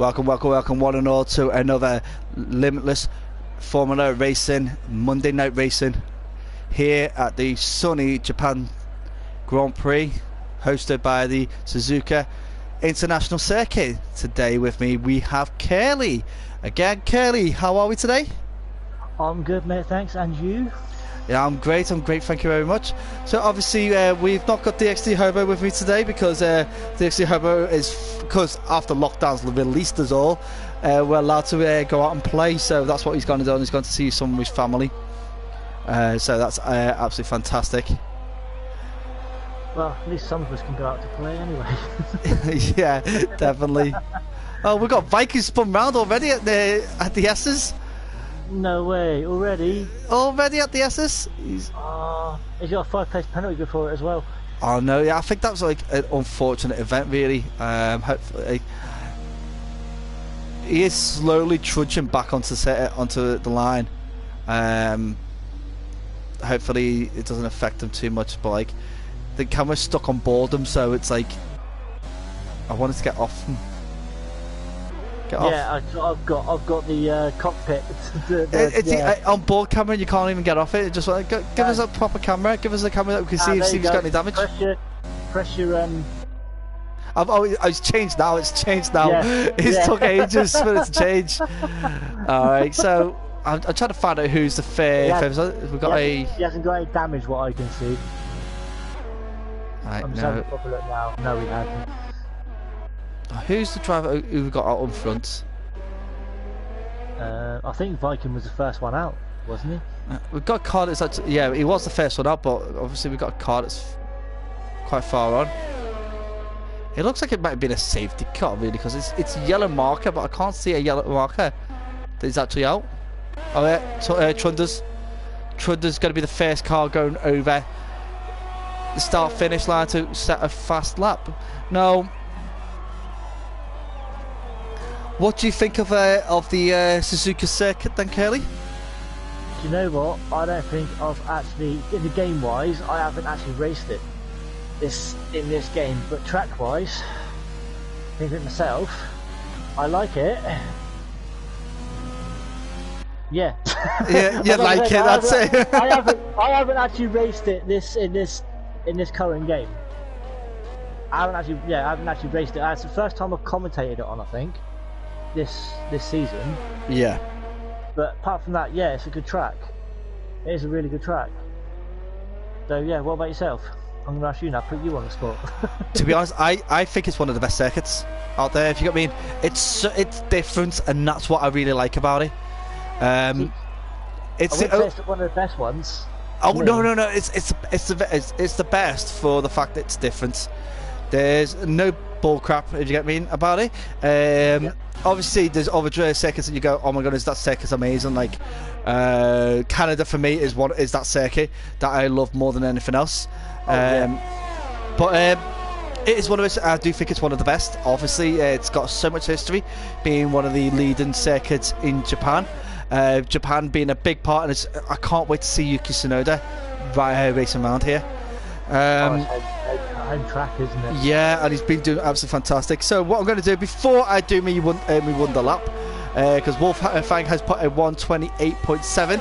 Welcome, welcome, welcome, one and all, to another Limitless Formula Racing, Monday Night Racing, here at the sunny Japan Grand Prix, hosted by the Suzuka International Circuit. Today with me we have Curly. Again, Curly, how are we today? I'm good, mate, thanks. And you? Yeah, I'm great, thank you very much. So obviously we've not got DxT Hobo with me today because DxT Hobo is, because after lockdowns released us all, we're allowed to go out and play, so that's what he's going to do, and he's going to see some of his family. So that's absolutely fantastic. Well, at least some of us can go out to play anyway. Yeah, definitely. Oh, we've got Vikings spun round already at the S's. No way, already? Already at the S's? He's got a 5-place penalty before it as well. Oh no, yeah, I think that was like an unfortunate event really. Hopefully he is slowly trudging back onto the line. Hopefully it doesn't affect him too much, but like the camera's stuck on boredom, so it's like I wanted to get off. Yeah, I've got the cockpit. On board camera, you can't even get off it. Just like, give us a proper camera. Give us a camera that we can see if he's got any damage. Pressure. It's changed now. It's changed now. Yeah. It took ages for it to change. All right, so I'm trying to find out who's the favorite. We've got he hasn't got any damage, what I can see. Right, I'm just having a proper look now. No, he hasn't. Who's the driver who we got out in front? I think Viking was the first one out, wasn't he? We've got a car that's actually, yeah, he was the first one out, but obviously we've got a car that's quite far on. It looks like it might have been a safety car really, because it's yellow marker, but I can't see a yellow marker that is actually out. Oh yeah, so, Trunder's going to be the first car going over the start-finish line to set a fast lap. Now, what do you think of the Suzuka circuit then, Curly? Do you know what? I don't think I've actually, in the game-wise, I haven't actually raced it in this game, but track-wise, thinking it myself, I like it. Yeah. Yeah, you like it. That's it. I haven't actually raced it in this current game. I haven't actually raced it. It's the first time I've commentated it on, I think. This season. Yeah. But apart from that, yeah, it's a good track. It is a really good track. So yeah, what about yourself? I'm going to ask you now, put you on the spot. To be honest, I think it's one of the best circuits out there, if you get me. It's different, and that's what I really like about it. It's one of the best ones. Oh no, it's the best for the fact that it's different. There's no bullcrap, if you get me, about it. Yeah. Obviously there's other circuits that you go, oh my goodness, that circuit's amazing. Like Canada for me is that circuit that I love more than anything else. But it is one of those, I do think it's one of the best. Obviously it's got so much history, being one of the leading circuits in Japan. Japan being a big part, and I can't wait to see Yuki Tsunoda racing around here. Home track, isn't it? Yeah, and he's been doing absolutely fantastic. So what I'm going to do before I do me wonder lap, because Wolfgang has put a 128.7,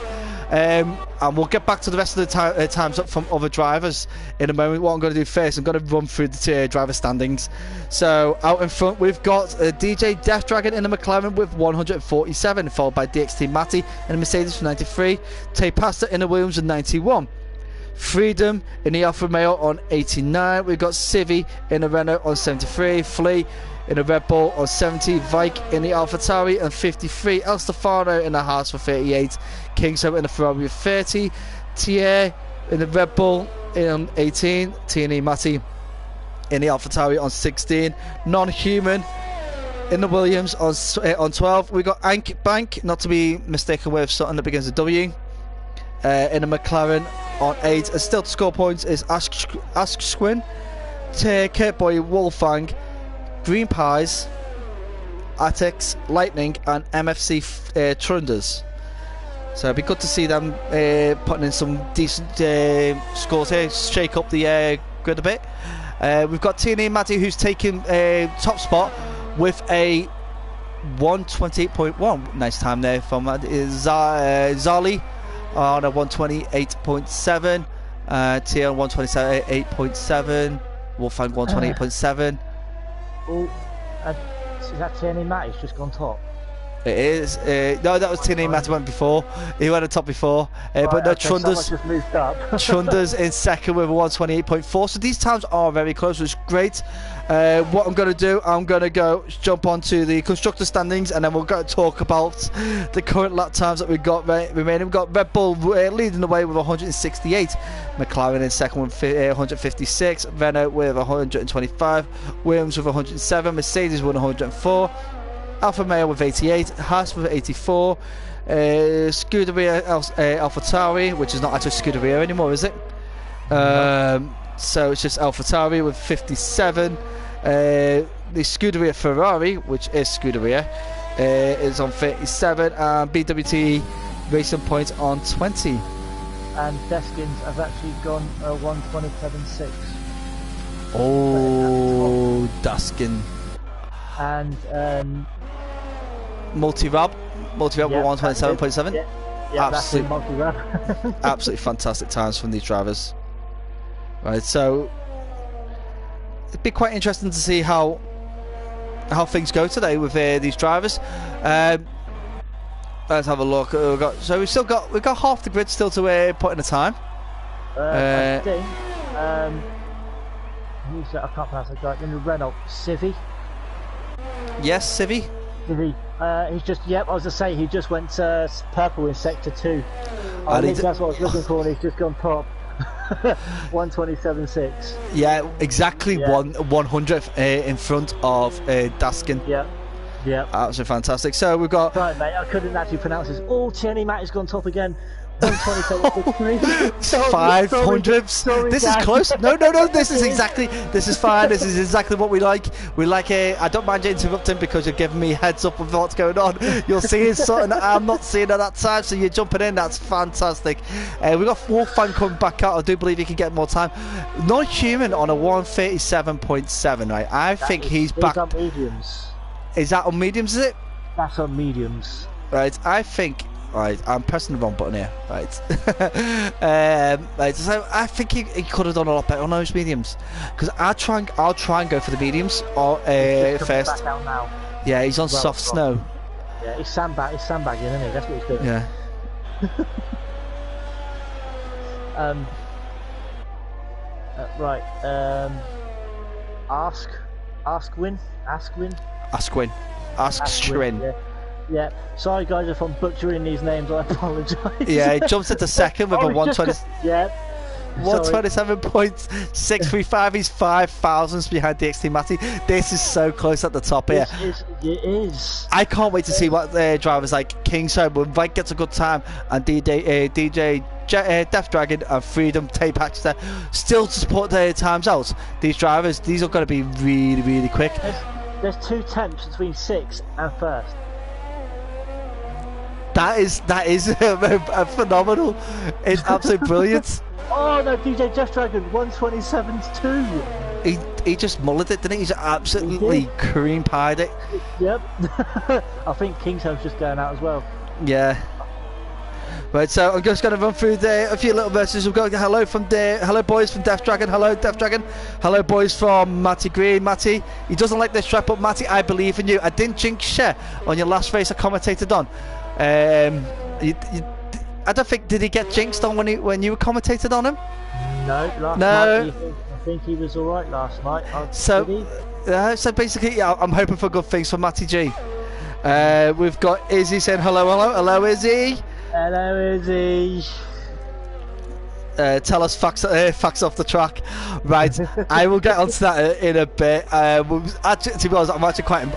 and we'll get back to the rest of the times up from other drivers in a moment. What I'm going to do first, I'm going to run through the driver standings. So out in front we've got DJ Death Dragon in the McLaren with 147, followed by DxT Matty in the Mercedes with 93, Tay Pasta in the Williams with 91. Freedom in the Alfa Romeo on 89. We've got Civi in the Renault on 73. Flea in the Red Bull on 70. Vike in the AlphaTauri on 53. El Stefano in the Haas for 38. Kingso in the Ferrari with 30. Thier in the Red Bull on 18. TNE Matty in the AlphaTauri on 16. Non-human in the Williams on 12. We've got Ank Bank, not to be mistaken with something that begins with W, in the McLaren on 8, and still to score points is Ask Squin, Kurtboy Wolfgang, Green Pies, Atex, Lightning, and MFC Trunders. So it'd be good to see them putting in some decent scores here, shake up the grid a bit. We've got TNE Matty, who's taking top spot with a 128.1. Nice time there from Zali on a 128.7. Tia on 127.8.7. Wolfgang 128.7. Oh, is that Tierney Matt? He's just gone top. It is. No, that was Tierney Matt went before. He went on top before. Right, but no, okay, Trunda's just moved up. Trunda's in second with a 128.4. So these times are very close, which is great. What I'm going to do, I'm going to jump onto the constructor standings, and then we'll go talk about the current lap times that we've got remaining. We've got Red Bull leading the way with 168, McLaren in second with 156, Renault with 125, Williams with 107, Mercedes with 104, Alfa Romeo with 88, Haas with 84, Scuderia AlphaTauri, which is not actually Scuderia anymore, is it? So it's just AlphaTauri with 57. The Scuderia Ferrari, which is Scuderia, is on 37, and BWT Racing Point on 20. And Deskins have actually gone 127.6. Oh, Daskin. And Multi-Rab with 127.7. Yeah, absolutely, that's absolutely fantastic times from these drivers. Right, so it'd be quite interesting to see how things go today with these drivers. Let's have a look. We've got half the grid still to put in a time. I think who's that? I can't pronounce that guy. In the Renault, Civi. Yes, Civi. He's just, I was to say he just went purple in sector 2. I think that's what I was looking for, and he's just gone top. 127.6. Yeah, exactly. 100th in front of Daskin. Yeah. Absolutely fantastic. So we've got. Right, mate. I couldn't actually pronounce this. Oh, Tierney Matt has gone top again. 127.6. 500. This is close. No. This is exactly. This is fine. This is exactly what we like. We like it. I don't mind you interrupting because you're giving me heads up of what's going on. You're seeing something that I'm not seeing at that time, so you're jumping in. That's fantastic. We've got Wolfgang coming back out. I do believe he can get more time. Not human on a 137.7. Right. I think he's back. On mediums. Is that on mediums? Is it? That's on mediums. Right. I think. Right, I'm pressing the wrong button here. Right, right. So I think he could have done a lot better on those mediums, because I'll try and go for the mediums or first. Back out now. Yeah, he's on soft snow. Yeah, he's sandbagging, isn't he? That's what he's doing. Yeah. Right. Askwin. Yeah. Sorry guys if I'm butchering these names, I apologise. Yeah, he jumps into second with a 120. Yeah. 127.635. He's 5 thousandths behind DxT Matty. This is so close at the top here. It is. I can't wait to see what the drivers like Kingside when Vike gets a good time, and DJ Death Dragon and Freedom Tape Hatcher still to support their times out. These drivers, these are going to be really, really quick. There's 2 temps between 6th and 1st. That is a phenomenal. It's absolutely brilliant. Oh no, DJ Death Dragon 127.2. He just mullered it, didn't he? He's absolutely cream pied it. Yep. I think Kingsham's just going out as well. Yeah. Right, so I'm just going to run through a few little messages. We've got hello boys from Death Dragon. Hello Death Dragon. Hello boys from Matty Green. Matty, he doesn't like this track, but Matty, I believe in you. I didn't jinx you on your last race I commentated on. I don't think, did he get jinxed on when you commentated on him? No, last night I think he was alright last night. So basically, yeah, I'm hoping for good things for Matty G. We've got Izzy saying hello Izzy. Hello Izzy. Tell us facts off the track. Right, I will get onto that in a bit. Actually, to be honest, I'm actually quite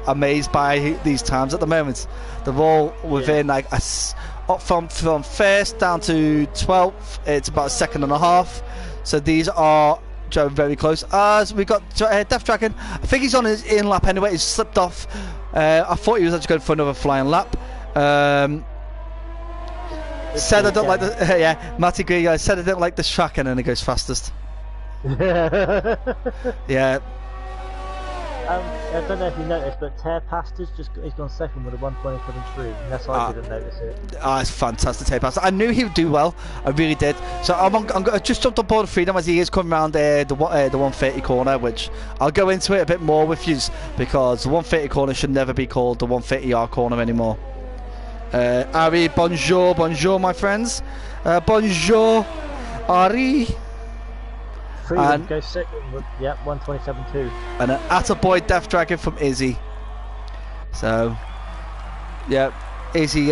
amazed by these times at the moment. They're all within up from first down to 12th. It's about a second and a half. So these are very close. As we got Death Dragon. I think he's on his in lap anyway. He's slipped off. I thought he was actually going for another flying lap. Said I don't like the Matty Green said I didn't like this track, and then he goes fastest. Yeah. I don't know if you noticed, but Tear Pasta's he's gone second with a 127.3, unless I didn't notice it. It's fantastic, Tear Pasta. I knew he would do well. I really did. So I just jumped on board Freedom as he is coming around the 130 corner, which I'll go into it a bit more with you, because the 130 corner should never be called the 130R corner anymore. Ari, bonjour, my friends. Bonjour, Ari. Freedom goes second with 127.2. And an Attaboy Death Dragon from Izzy. So, yeah, Izzy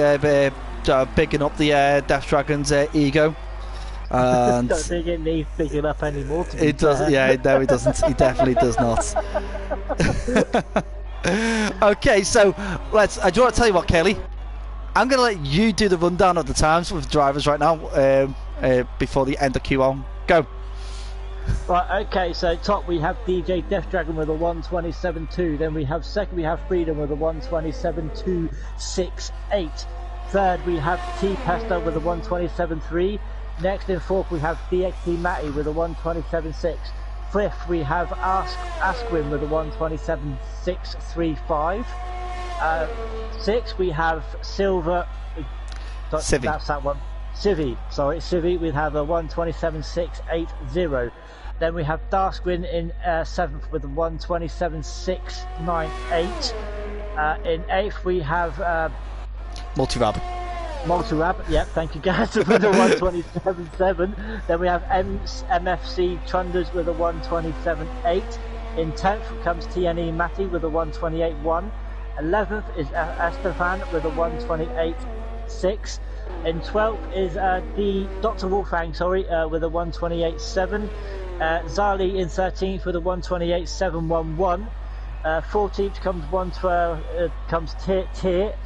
bigging up the Death Dragon's ego. And don't think it needs bigging up anymore. It doesn't. Yeah, no, he doesn't. He definitely does not. Okay, so I do want to tell you what, Kelly. I'm going to let you do the rundown of the times with drivers right now before the end of Q1. Go. Right, okay, so top we have DJ Death Dragon with a 127.2. Then we have second, we have Freedom with a 127.268. Third, we have T Pesta with a 127.3. Next in fourth, we have DxT Matty with a 127.6. Fifth, we have Askwin with a 127.635. Sixth, we have Silver. Civi. That's that one. Civi, we have a 127.680. Then we have Darksquin in seventh with a 127.698. In eighth, we have Multi-Rab, yep, thank you guys, with a 127.7. Then we have MFC Trunders with a 127.8. In 10th comes TNE Matty with a 128.1. 11th is Estefan with a 128.6. In 12th is Dr. Wolfgang, with a 128.7. Zali in 13th with a 128.711. 14th comes Tier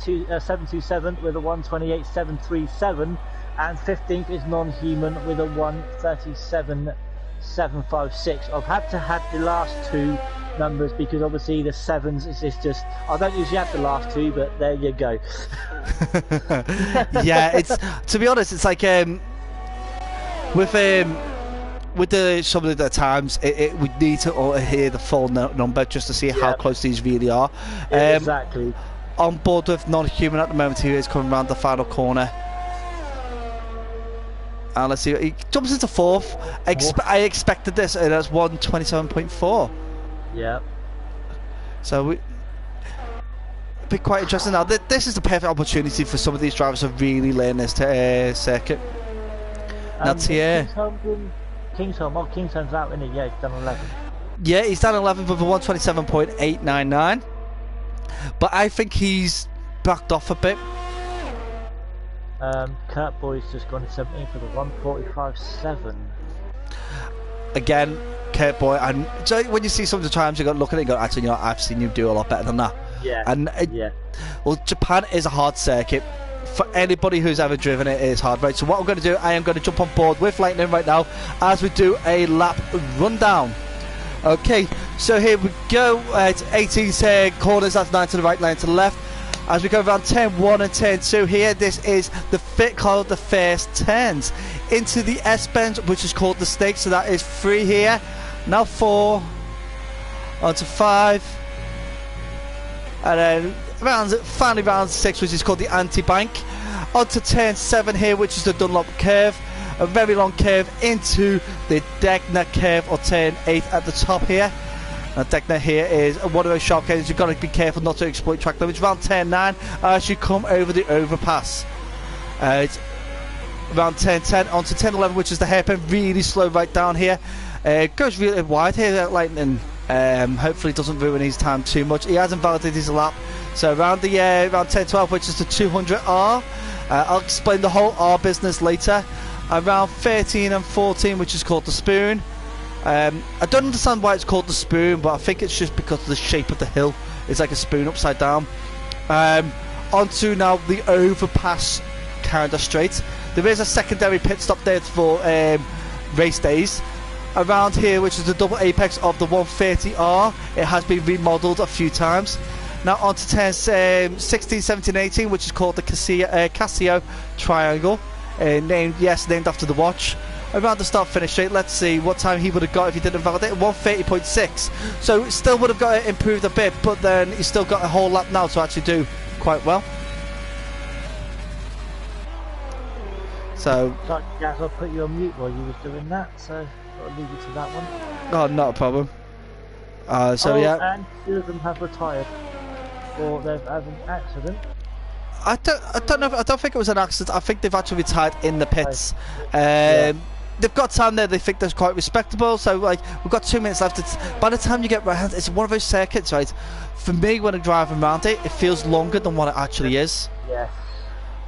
727 with a 128.737, and 15th is Non-Human with a 137.756. I've had to have the last two numbers because obviously the sevens is just I don't usually have the last two, but there you go. Yeah, it's, to be honest, it's like with some of the times, we need to hear the full number just to see how close these really are. Exactly. On board with Non-Human at the moment, he is coming around the final corner. And let's see, he jumps into fourth. I expected this, and that's 127.4. Yeah. So it'd be quite interesting. Now, this is the perfect opportunity for some of these drivers to really learn this circuit. Now, Kingsholm's out, isn't he? Yeah, he's done 11. Yeah, he's done 11 with a 127.899. But I think he's backed off a bit. Kurt Boy's just gone to 17 for the 145.7. Again, Kurt Boy, and so when you see some of the times you got to look at it and go, actually, you know, I've seen you do a lot better than that. Yeah. And well, Japan is a hard circuit. For anybody who's ever driven it, it's hard, right? So what I'm going to do, I am going to jump on board with Lightning right now as we do a lap rundown. Okay, so here we go. It's 18 corners, that's 9 to the right, 9 to the left. As we go around turn 1 and turn 2 here, this is the called the first turns into the S-bends, which is called the stakes. So that is 3 here, now 4, onto 5, and then finally round 6, which is called the anti-bank, onto turn 7 here, which is the Dunlop curve, a very long curve into the Degner curve, or turn 8 at the top here. Now Degner here is one of those sharp curves. You've got to be careful not to exploit track limits. Round turn 9 as you come over the overpass. It's around turn 10 onto turn 11, which is the hairpin, really slow right down here. Goes really wide here at Lightning. Hopefully doesn't ruin his time too much. He hasn't validated his lap. So around the around 10-12, which is the 200R. I'll explain the whole R business later. Around 13 and 14, which is called the spoon. I don't understand why it's called the spoon, but I think it's just because of the shape of the hill. It's like a spoon upside down. Onto now the overpass kind of straight. There is a secondary pit stop there for race days. Around here, which is the double apex of the 130R, it has been remodeled a few times. Now onto turns 16, 17, 18, which is called the Casio Triangle, named after the watch. around the start finish straight. Let's see what time he would have got if he didn't validate. 1:30.6. So still would have got it improved a bit, but then he's still got a whole lap now to actually do quite well. So Gaz, I'll put you on mute while you was doing that, so I'll leave you to that one. Oh, not a problem. Yeah. And 2 of them have retired, or they've had an accident. I don't know. I don't think it was an accident. I think they've actually retired in the pits. They've got time there. They think they're quite respectable. So like, we've got 2 minutes left. By the time you get round, it's one of those circuits, right? For me, when I'm driving around it, it feels longer than what it actually is. Yeah.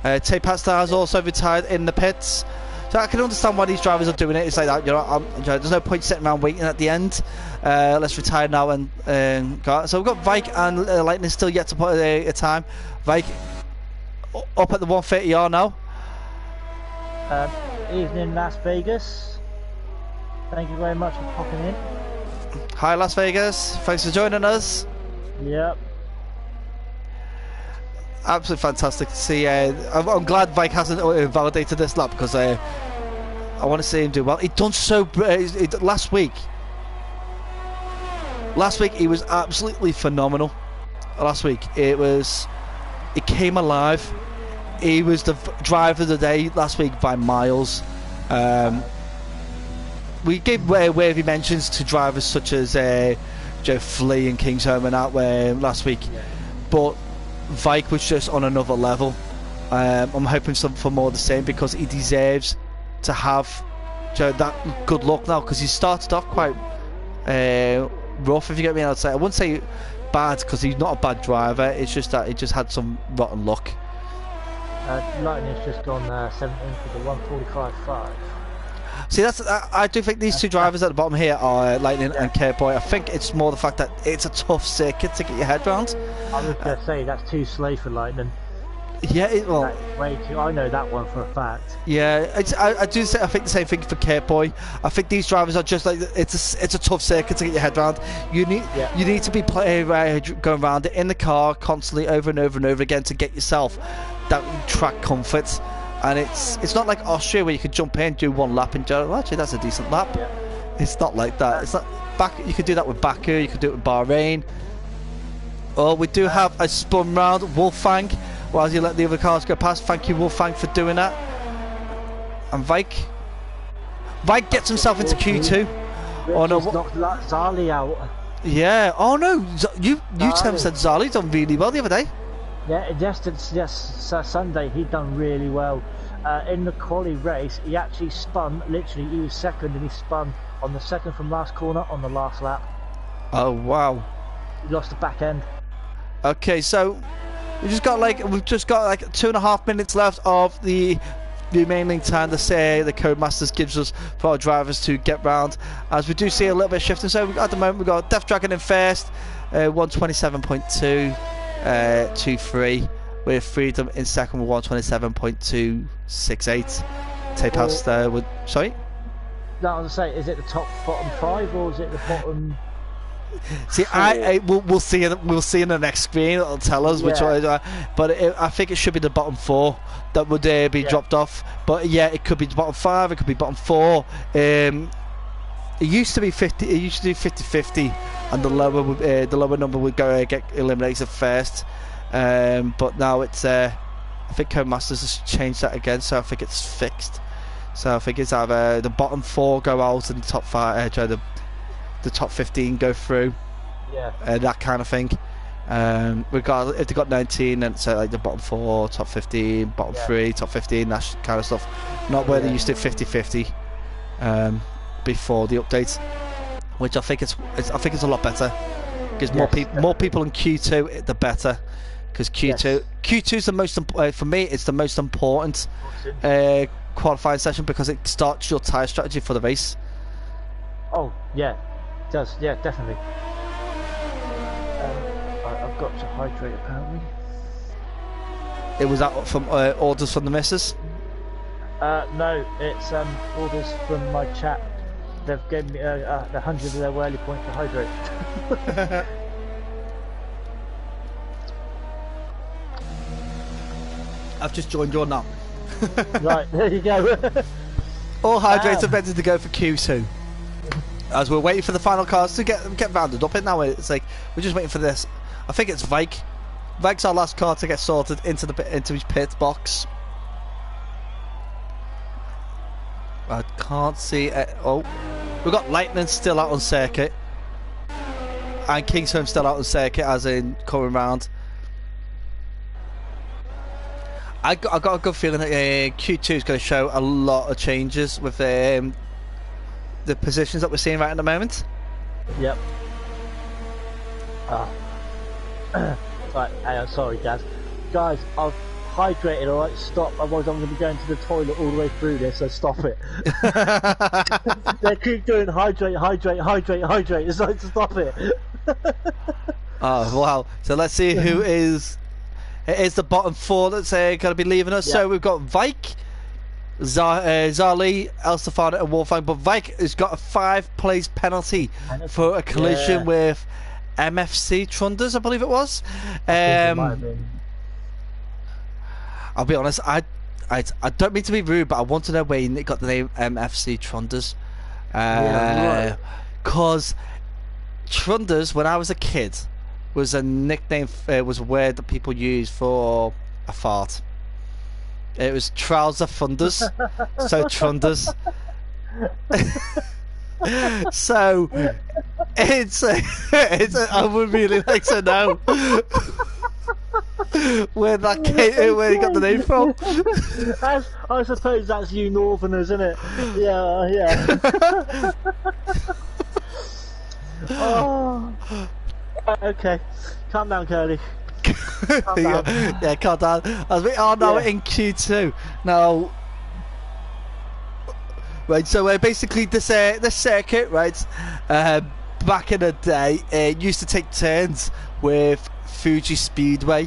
Teatime Friday has also retired in the pits. So I can understand why these drivers are doing it. It's like that, you know. There's no point sitting around waiting at the end. Let's retire now and go. So we've got Vike and Lightning still yet to put a time. Vike up at the 1:30 now. Evening, Las Vegas. Thank you very much for popping in. Hi, Las Vegas. Thanks for joining us. Yep. Absolutely fantastic to see. I'm glad Vike hasn't validated this lap because I want to see him do well. He done so last week. Last week he was absolutely phenomenal. Last week it came alive. He was the driver of the day last week by miles. We gave worthy mentions to drivers such as Joe Flea and Kingsholm and that last week, but Vike was just on another level. I'm hoping for more of the same because he deserves to have that good luck now, because he started off quite rough, if you get me. I'd say I wouldn't say bad because he's not a bad driver. It's just that he just had some rotten luck. Lightning's just gone 17th for the 1:45.5. See, I do think these 2 drivers at the bottom here are Lightning and Careboy. I think it's more the fact that it's a tough circuit to get your head round. I was going to say that's too slow for Lightning. Yeah, way too. I know that one for a fact. Yeah, I do say I think the same thing for Careboy. I think these drivers are just like it's a tough circuit to get your head round. You need to be going around it in the car constantly over and over and over again to get yourself that track comfort. And it's not like Austria where you can jump in, do 1 lap and go, well, actually that's a decent lap. Yeah. It's not like that. It's not you could do that with Baku, you could do it with Bahrain. Oh, we do have a spun round, Wolfgang, while you let the other cars go past. Thank you, Wolfgang, for doing that. And Vike gets himself into Q2. Oh no, knocked Zali out. Yeah. Oh no, you said Zali done really well the other day. Yeah, Sunday he done really well. In the quali race, he actually spun. Literally, he was second, and he spun on the second from last corner on the last lap. Oh wow! He lost the back end. Okay, so we've just got like 2.5 minutes left of the remaining time to say the Codemasters gives us for our drivers to get round. As we do see a little bit of shifting. So at the moment we've got Death Dragon in first, 127.2. 2-3 with Freedom in second with 127.268. Teatime with sorry. No, I was gonna say, is it the bottom 5 or is it the bottom? See, we'll see in the next screen. It'll tell us which one. But I think it should be the bottom 4 that would be dropped off. But yeah, it could be the bottom 5. It could be bottom 4. It used to be 50. It used to do 50-50, and the lower number would go get eliminated first. But now it's I think Codemasters has changed that again, so I think it's fixed. So I think it's either the bottom 4 go out and the top 5, the top 15 go through. Yeah. That kind of thing. Regardless, if they got 19, then it's like the bottom 4, top 15, bottom 3, top 15, that kind of stuff. Not where they used to 50-50. Before the update, which I think it's a lot better, because more people in Q2 the better, because Q2 is the most for me. It's the most important qualifying session because it starts your tyre strategy for the race. Oh yeah, it does. Yeah, definitely. I've got to hydrate apparently. It was that from orders from the missus? No, it's orders from my chat. They've given me 100 of their whirly points to hydrate. I've just joined your now. Right, there you go. All hydrates are ready to go for Q2. As we're waiting for the final cars to get rounded up in now, it's like we're just waiting for this. I think it's Vike. Vike's our last car to get sorted into his pit box. I can't see it. Oh, we've got Lightning still out on circuit, and Kingsholm still out on circuit, as in coming round. I got a good feeling that Q2 is going to show a lot of changes with the positions that we're seeing right at the moment. Yep. Right, hey, I'm sorry, Dad. Guys, I've hydrated, alright? Stop, otherwise I'm going to be going to the toilet all the way through this, so stop it. They keep doing hydrate. It's like, stop it. Oh, wow. So let's see who is... It is the bottom four that's going to be leaving us. Yep. So we've got Vike, Zarly, El Stefano and Wolfgang, but Vike has got a 5-place penalty for a collision with MFC Trunders, I believe it was. I'll be honest, I don't mean to be rude, but I want to know where you got the name MFC Trunders. Because Trunders, when I was a kid, was a nickname, was a word that people used for a fart. It was trouser funders, so Trunders. So it's I would really like to know where you got the name from. I suppose that's you Northerners, isn't it? Yeah. Oh. Okay, calm down, Curly. Calm down. Yeah, calm down. As we are now in Q2 now. Right, so basically this circuit, right, back in the day, it used to take turns with Fuji Speedway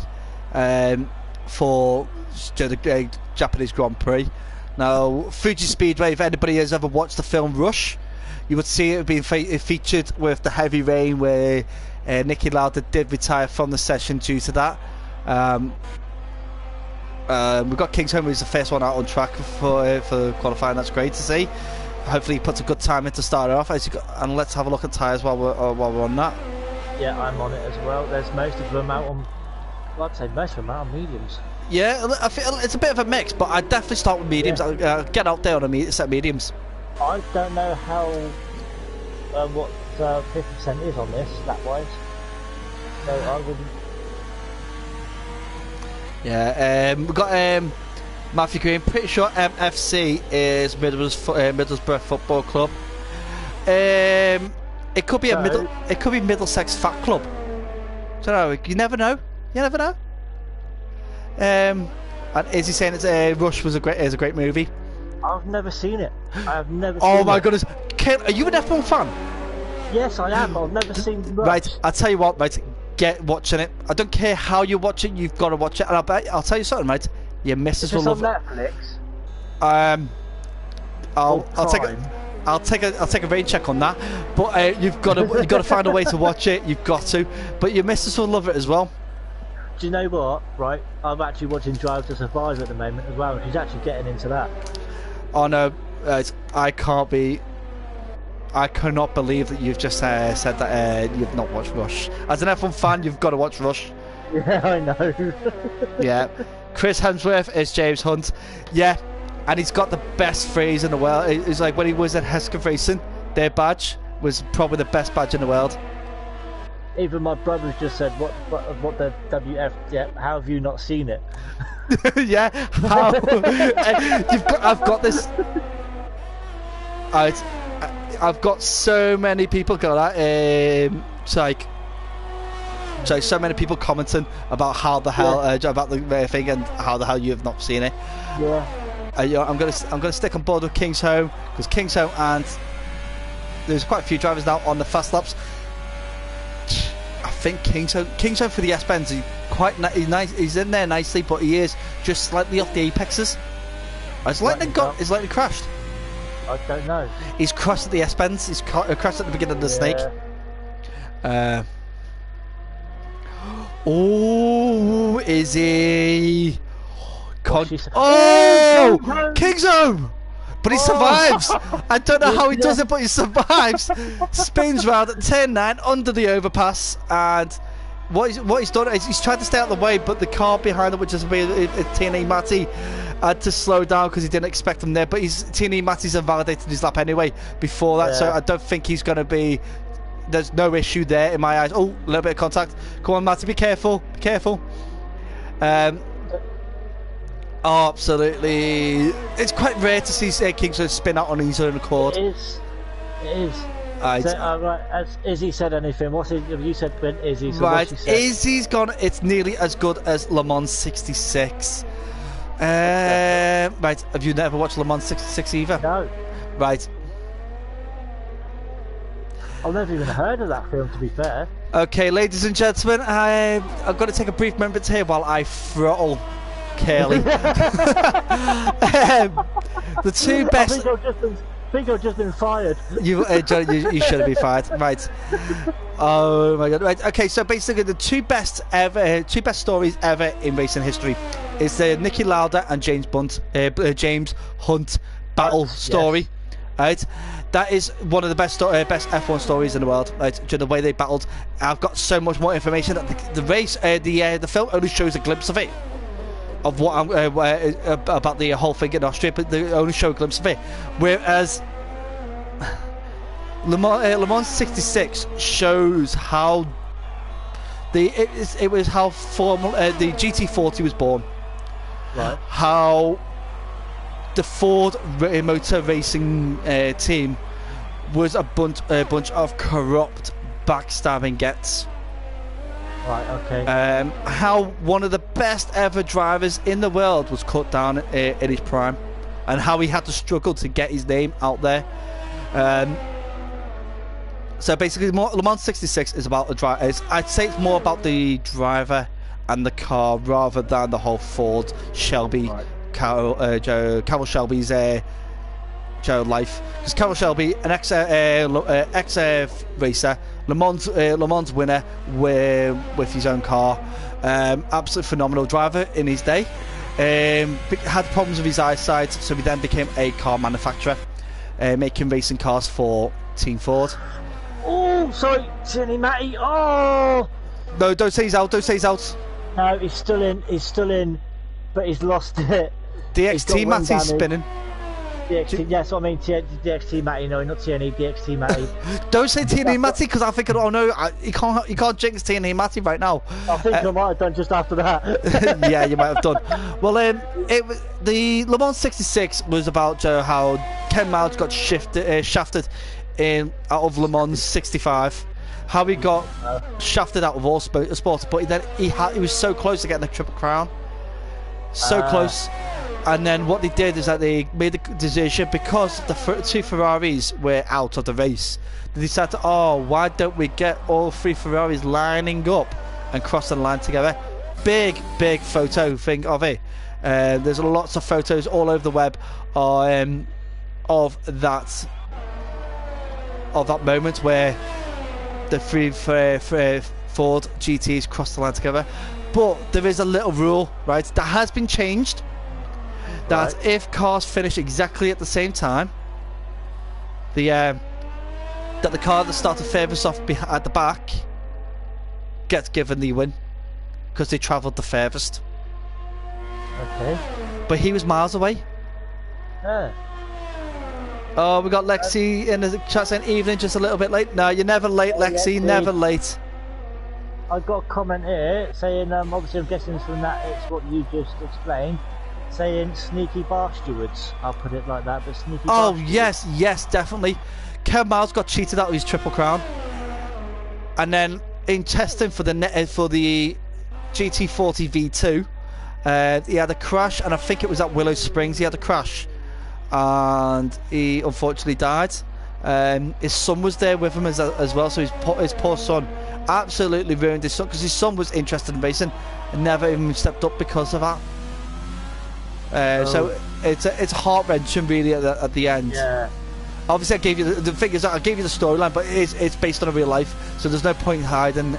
for the Japanese Grand Prix. Now, Fuji Speedway, if anybody has ever watched the film Rush, you would see it being featured with the heavy rain where Niki Lauda did retire from the session due to that. We've got Kingsholm, who's the first one out on track for qualifying. That's great to see. Hopefully he puts a good time in to start it off. And let's have a look at tyres while we're on that. Yeah, I'm on it as well. There's most of them out on... Well, I'd say most of them out on mediums. Yeah, I feel it's a bit of a mix, but I'd definitely start with mediums. Yeah. Get out there on a set of mediums. I don't know how... what 50% is on this, that-wise. So I wouldn't... Yeah, we've got Matthew Green. Pretty sure MFC is Middlesbrough Football Club. It could be it could be Middlesex Fat Club. So no, you never know. You never know. And is he saying it's Rush is a great movie? I've never seen it. I've never. Seen Oh my goodness, Ken, are you an F1 fan? Yes, I am. I've never seen Rush. Right, I'll tell you what, mate. Get watching it. I don't care how you watch it. You've got to watch it. And I'll tell you something, mate. Your missus will love it. Netflix? I'll take a rain check on that. But you've got to find a way to watch it. You've got to. But your missus will love it as well. Do you know what? Right, I'm actually watching Drive to Survive at the moment as well. She's actually getting into that. Oh no, I cannot believe that you've just said that you've not watched Rush. As an F1 fan, you've got to watch Rush. Yeah, I know. Yeah. Chris Hemsworth is James Hunt. Yeah, and he's got the best phrase in the world. It's like when he was at Hesketh Racing, their badge was probably the best badge in the world. Even my brother's just said, what the WF, yeah, how have you not seen it? Yeah, how? I've got this... I've got so many people going so many people commenting about how the hell about the thing and how the hell you have not seen it. Yeah. I'm gonna stick on board with Kingsholm because Kingsholm, and there's quite a few drivers now on the fast laps. I think Kingsholm for the S-Bends, he's nice. He's in there nicely, but he is just slightly off the apexes. Has Lightning crashed? I don't know. He's crashed at the S-Bends. He's crashed at the beginning of the snake. Oh, is he? Oh, Kingsholm! but he survives. I don't know how he does it, but he survives. Spins round at turn 9 under the overpass, and what he's done is he's tried to stay out of the way, but the car behind him, which is TNA Matty, had to slow down because he didn't expect him there. But TNA Matty's invalidated his lap anyway before that, so I don't think he's going to be. There's no issue there in my eyes. Oh, a little bit of contact. Come on, Matty, be careful. Be careful. Oh, absolutely. It's quite rare to see Kingston spin out on his own accord. It is. Right, has Izzy said anything? Have you said when Izzy? So right, Izzy's gone. It's nearly as good as Le Mans 66. Right, have you never watched Le Mans 66 either? No. Right. I've never even heard of that film, to be fair. Okay, ladies and gentlemen, I'm going to take a brief moment here while I throttle Curly. The two best. I think I've just been fired. You should have been fired. Right. Oh my god. Right. Okay. So basically, the two best stories ever in racing history is the Niki Lauda and James Hunt battle story. Yes. Right. That is one of the best F1 stories in the world. Right. The way they battled. I've got so much more information that the race, the film only shows a glimpse of it. Of what about the whole thing in Austria, but they only show a glimpse of it. Whereas Le Mans 66 shows how it was how the GT40 was born. Right. How the Ford Motor Racing team was a bunch of corrupt, backstabbing gets. Right, okay. How one of the best ever drivers in the world was cut down in his prime, and how he had to struggle to get his name out there. So basically, Le Mans 66 is about the driver. I'd say it's more about the driver and the car rather than the whole Ford Shelby, Carroll Shelby's life. Because Carroll Shelby, an ex racer, Le Mans winner with his own car, absolutely phenomenal driver in his day. Had problems with his eyesight, so he then became a car manufacturer, making racing cars for Team Ford. Oh, sorry, Tinny Matty. Oh, no, don't say he's out. Don't say he's out. No, he's still in. He's still in, but he's lost it. DxT Matty's spinning. DxT, yes, what I mean, DxT Matty, no, not TNE, DxT Matty. Don't say TNE Matty, because I think, oh no, you can't jinx TNE Matty right now. I think I might have done just after that. Yeah, you might have done. Well, the Le Mans 66 was about how Ken Miles got shafted out of Le Mans 65. How he got shafted out of all sports, but then he was so close to getting the Triple Crown. So close. And then what they did is that they made the decision, because the two Ferraris were out of the race, they decided, why don't we get all three Ferraris lining up and crossing the line together? Big photo thing of it. There's lots of photos all over the web of that moment where the three Ford GTs crossed the line together. But there is a little rule, right, that has been changed. That if cars finish exactly at the same time, that the car that started furthest off at the back gets given the win, because they travelled the furthest. Okay. But he was miles away. Yeah. Oh, we got Lexi in the chat saying evening, just a little bit late. No, you're never late, Lexi. Yeah, never late. I got a comment here saying, obviously I'm guessing from that it's what you just explained. Saying sneaky bar stewards, I'll put it like that, but sneaky bar stewards. yes, definitely. Ken Miles got cheated out of his Triple Crown, and then in testing for the GT40 V2, he had a crash, and I think it was at Willow Springs. He had a crash, and he unfortunately died. His son was there with him as well, so his poor son absolutely ruined his son, because his son was interested in racing and never even stepped up because of that. So it's heart-wrenching really at the end. Yeah. Obviously, I gave you the figures. I gave you the storyline, but it's based on a real life, so there's no point hiding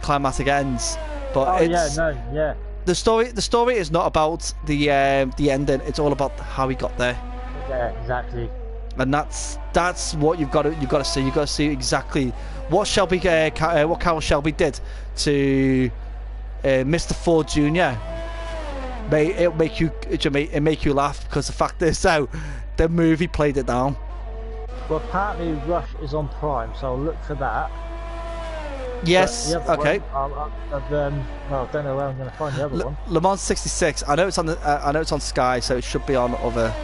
climatic ends. But the story is not about the ending. It's all about how he got there. Yeah, exactly. And that's what you've got to see. You've got to see exactly what what Carroll Shelby did to Mr. Ford Jr. It'll make you laugh, because the fact is, so the movie played it down. Well, apparently Rush is on Prime, so I'll look for that. Yes. Okay. Well, I don't know where I'm going to find the other one. Le Mans 66. I know it's on I know it's on Sky, so it should be on other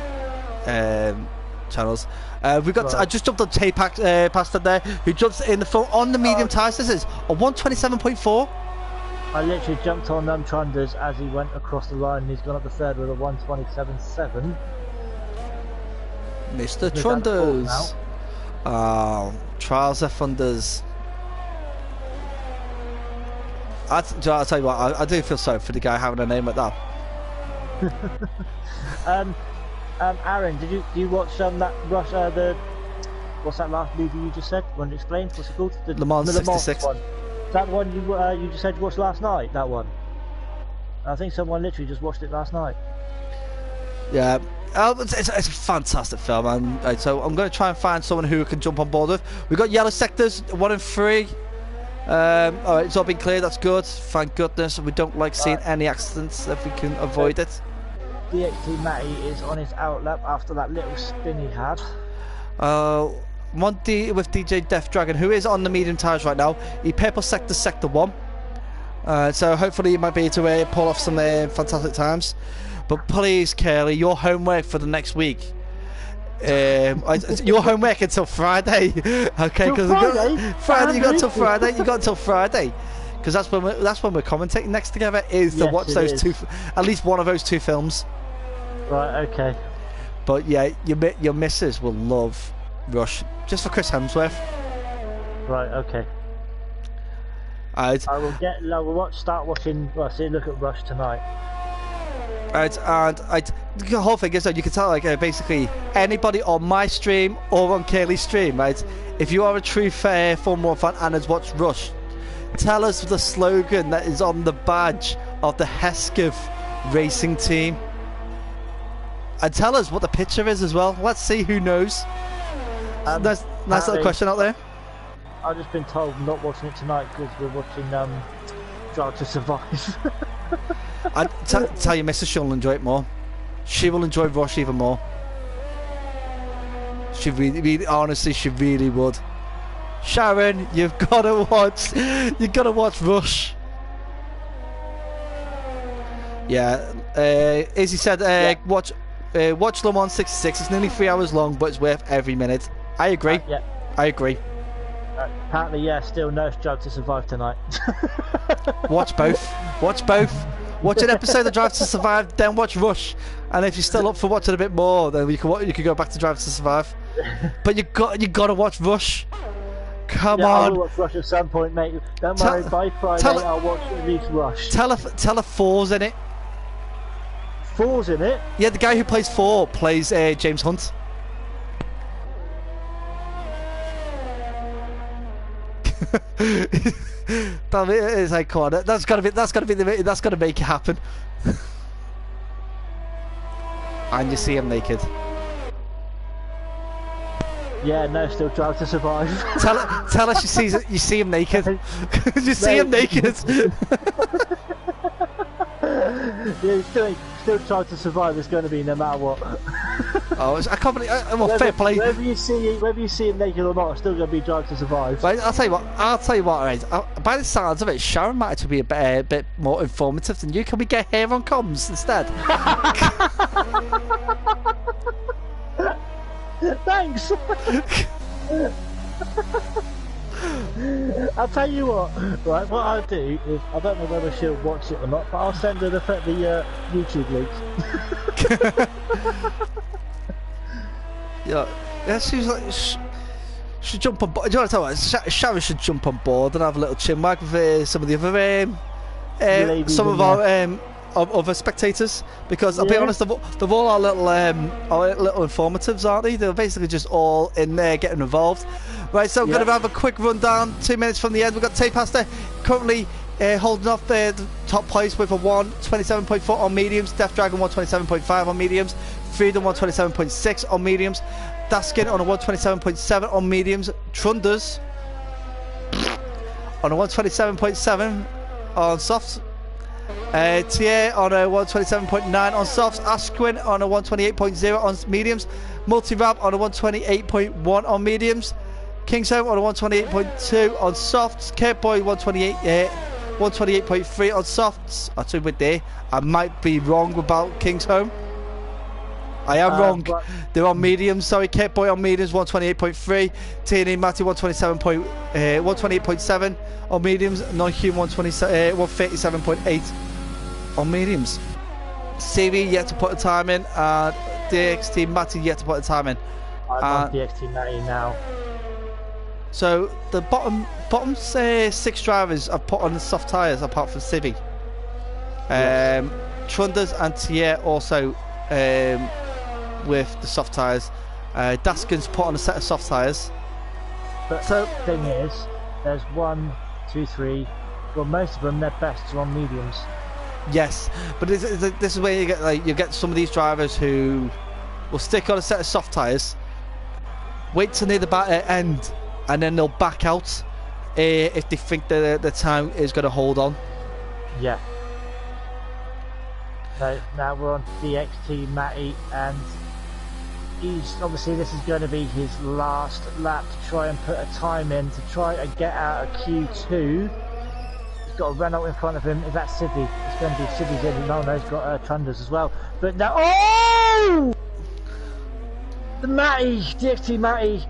channels. We got. Right. I just jumped on Pasta there, who jumps in the front on the medium tyres. This is a 127.4. I literally jumped on Trunders as he went across the line, and he's gone up the third with a 127.7. Mr. Trunders. Trials of Thunders. I'll tell you what, I do feel sorry for the guy having a name like that. Aaron, do you watch that Rush? What's that last movie you just said? Want to explain? What's it called? Le Mans 66. One. That one you just said you watched last night. That one. I think someone literally just watched it last night. Yeah. It's a fantastic film, and so I'm going to try and find someone who can jump on board with. We've got yellow sectors 1 and 3. Alright, it's all been cleared. That's good. Thank goodness. We don't like seeing any accidents if we can avoid it. DxT Matty is on his outlap after that little spin he had. One D with DJ Death Dragon, who is on the medium tyres right now. He purple sector 1. So hopefully he might be able to pull off some fantastic times. But please, Curly, your homework for the next week. Your homework until Friday. Okay, because Friday you got until Friday. You got until Friday, because that's when we're commentating next together. Is to watch those two, at least one of those 2 films. Right. Okay. But yeah, your missus will love Rush, just for Chris Hemsworth. Right. Okay. I will start watching. Well, see, look at Rush tonight. Right, and the whole thing is that you can tell, like, basically anybody on my stream or on Kaylee's stream, right? If you are a true Formula 1 fan and has watched Rush, tell us the slogan that is on the badge of the Hesketh racing team, and tell us what the picture is as well. Let's see who knows. Nice little question out there. I've just been told not watching it tonight because we're watching Drive to Survive. I tell your missus she'll enjoy it more. She will enjoy Rush even more. She really, honestly, she really would. Sharon, you've got to watch Rush. Yeah, Izzy said, watch Le Mans 66. It's nearly 3 hours long, but it's worth every minute. I agree. Yeah. I agree. Apparently, yeah, still no Drive to Survive tonight. Watch both. Watch both. Watch an episode of Drive to Survive, then watch Rush. And if you're still up for watching a bit more, then you can go back to Drive to Survive. But you got to watch Rush. Come on. I will watch Rush at some point, mate. Don't worry. By Friday, I'll watch at least Rush. Tell her Four's in it. Four's in it? Yeah, the guy who plays Four plays James Hunt. Damn it! It's like, come on, that's gotta make it happen. And you see him naked. Yeah, no, still Drive to Survive. Tell her you see him naked. You see him naked. Yeah, still Drive to Survive is going to be no matter what. Oh, I can't believe. Well, fair play. Whether you see him naked or not, it's still going to be Drive to Survive. Right, I'll tell you what. Right, by the sounds of it, Sharon might actually be a bit more informative than you. Can we get her on comms instead? Thanks. I'll tell you what. Right, what I'll do is, I don't know whether she'll watch it or not, but I'll send her the YouTube links. Yeah, she's like, should jump on board. Do you want to tell her? Sharon should jump on board and have a little chinwag with some of the other, some of our other spectators, because I'll be honest, they're all our little informatives, aren't they? They're basically just all in there getting involved. Right, so I'm going to have a quick rundown. 2 minutes from the end, we've got Tay Pasta currently holding off the top place with a 127.4 on mediums. Death Dragon 127.5 on mediums. Freedom 127.6 on mediums. Daskin on a 127.7 on mediums. Trunders on a 127.7 on softs. Tier on a 127.9 on softs. Asquin on a 128.0 on mediums. Multirab on a 128.1 on mediums. Kingsholm on a 128.2 on softs. Kirkboy 128.3 on softs. I took with there. I might be wrong about Kingsholm. I am wrong. They're on mediums. Sorry, Kirkboy on mediums 128.3. TNA Matty 128.7 on mediums. Non-human 137.8 on mediums. CV yet to put a time in, and DxT Matty yet to put a time in. I'm on DxT Matty now. So the bottom 6 drivers I've put on the soft tyres apart from Civi. Yes. Trunders and Tier also with the soft tyres. Daskin's put on a set of soft tyres. But the thing is, there's 1, 2, 3. Well, most of them, their bests are on mediums. Yes, but this is where you get some of these drivers who will stick on a set of soft tyres, wait till near the end, and then they'll back out if they think that the time is going to hold on. Yeah. So now we're on DxT Matty, and he's obviously, this is going to be his last lap to try and put a time in to try and get out of Q2. He's got a Renault in front of him. Is that Civi? It's going to be Civi's in. No, he's got Trunders as well. But now, oh! The Matty, DxT Matty.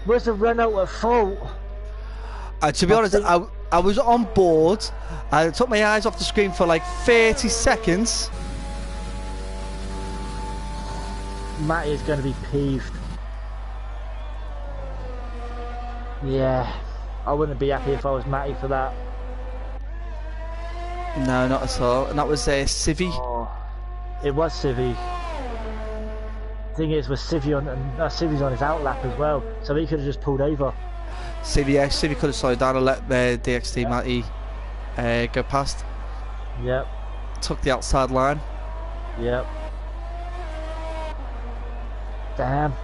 Where's the Renault at fault? To be honest, I was on board. I took my eyes off the screen for like 30 seconds. Matty is going to be peeved. Yeah, I wouldn't be happy if I was Matty for that. No, not at all. And that was Civi. Oh, it was Civi. Thing is, with Civi on, and Civi's on his outlap as well, so he could have just pulled over. Civi could have slowed down and let DxT Matty go past. Yep. Took the outside line. Yep. Damn.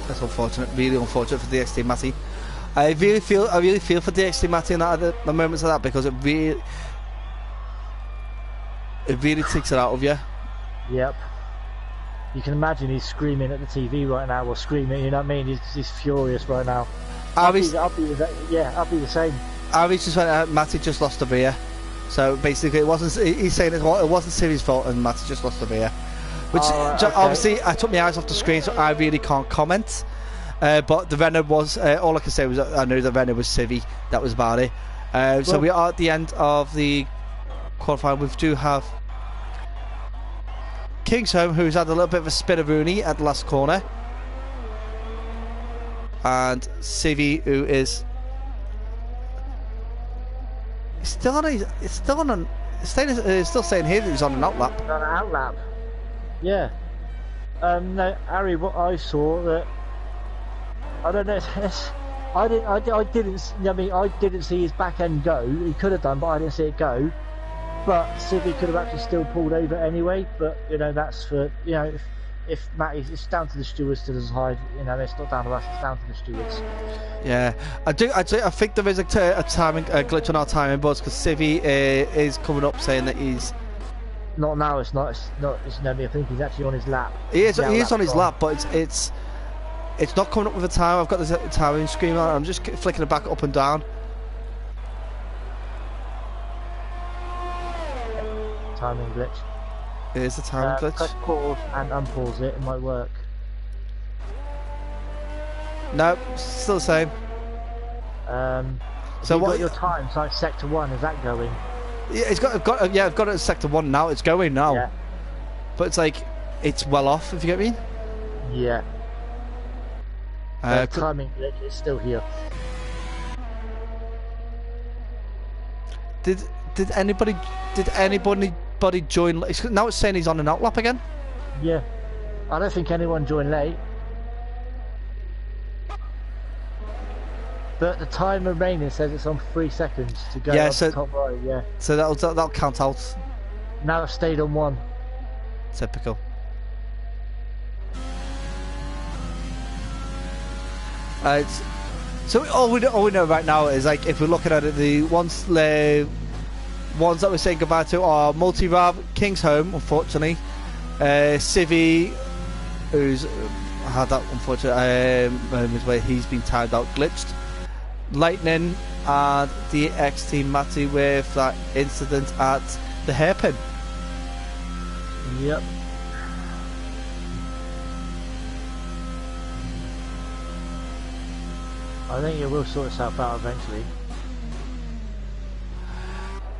That's unfortunate. Really unfortunate for DxT Matty. I really feel for DxT Matty in that the moments like that, because it really takes it out of you. Yep. You can imagine he's screaming at the TV right now, or screaming. You know what I mean? He's furious right now. I'll be the same. Ari's just went. Matty just lost a rear, so basically it wasn't. He's saying it wasn't Civi's fault, and Matty just lost a rear. Which obviously I took my eyes off the screen, so I really can't comment. But the Renault was all I can say was I knew the Renault was Civi. That was about it. So we are at the end of the qualifying. We do have Kingsholm, who's had a little bit of a spinneroonie at the last corner, and Civi, who is still saying here that he's on an outlap. On an outlap. Yeah. No, Harry, what I saw that I don't know. I didn't see his back end go. He could have done, but I didn't see it go. But Civi could have actually still pulled over anyway. But you know, that's for if Matty, it's down to the stewards to decide. You know, it's not down to us. It's down to the stewards. Yeah, I think there is a timing glitch on our timing boards, because Civi is coming up saying that he's. Not now. It's not. I think he's actually on his lap. He is on his lap, but it's not coming up with a time. I've got the timing screen on. I'm just flicking it back up and down. Timing glitch. It is a timing glitch. Press pause and unpause it. It might work. No, still the same. So what? Got your time? So like sector 1. Is that going? Yeah, I've got it at sector 1 now. It's going now. Yeah. But it's like it's well off. If you get me. Yeah. Timing glitch is still here. Did anybody join? Now it's saying he's on an outlap again. Yeah. I don't think anyone joined late. But the time remaining says it's on 3 seconds to go up the top right, yeah. So that'll count out. Now I've stayed on 1. Typical. So all we know right now is, like, if we're looking at it, the ones that we're saying goodbye to are Multi-Rav, King's Home, unfortunately, Civi, who's had that unfortunate moment where he's been timed out, glitched, Lightning, and DxT Matty with that incident at the hairpin. Yep. I think it will sort itself out eventually.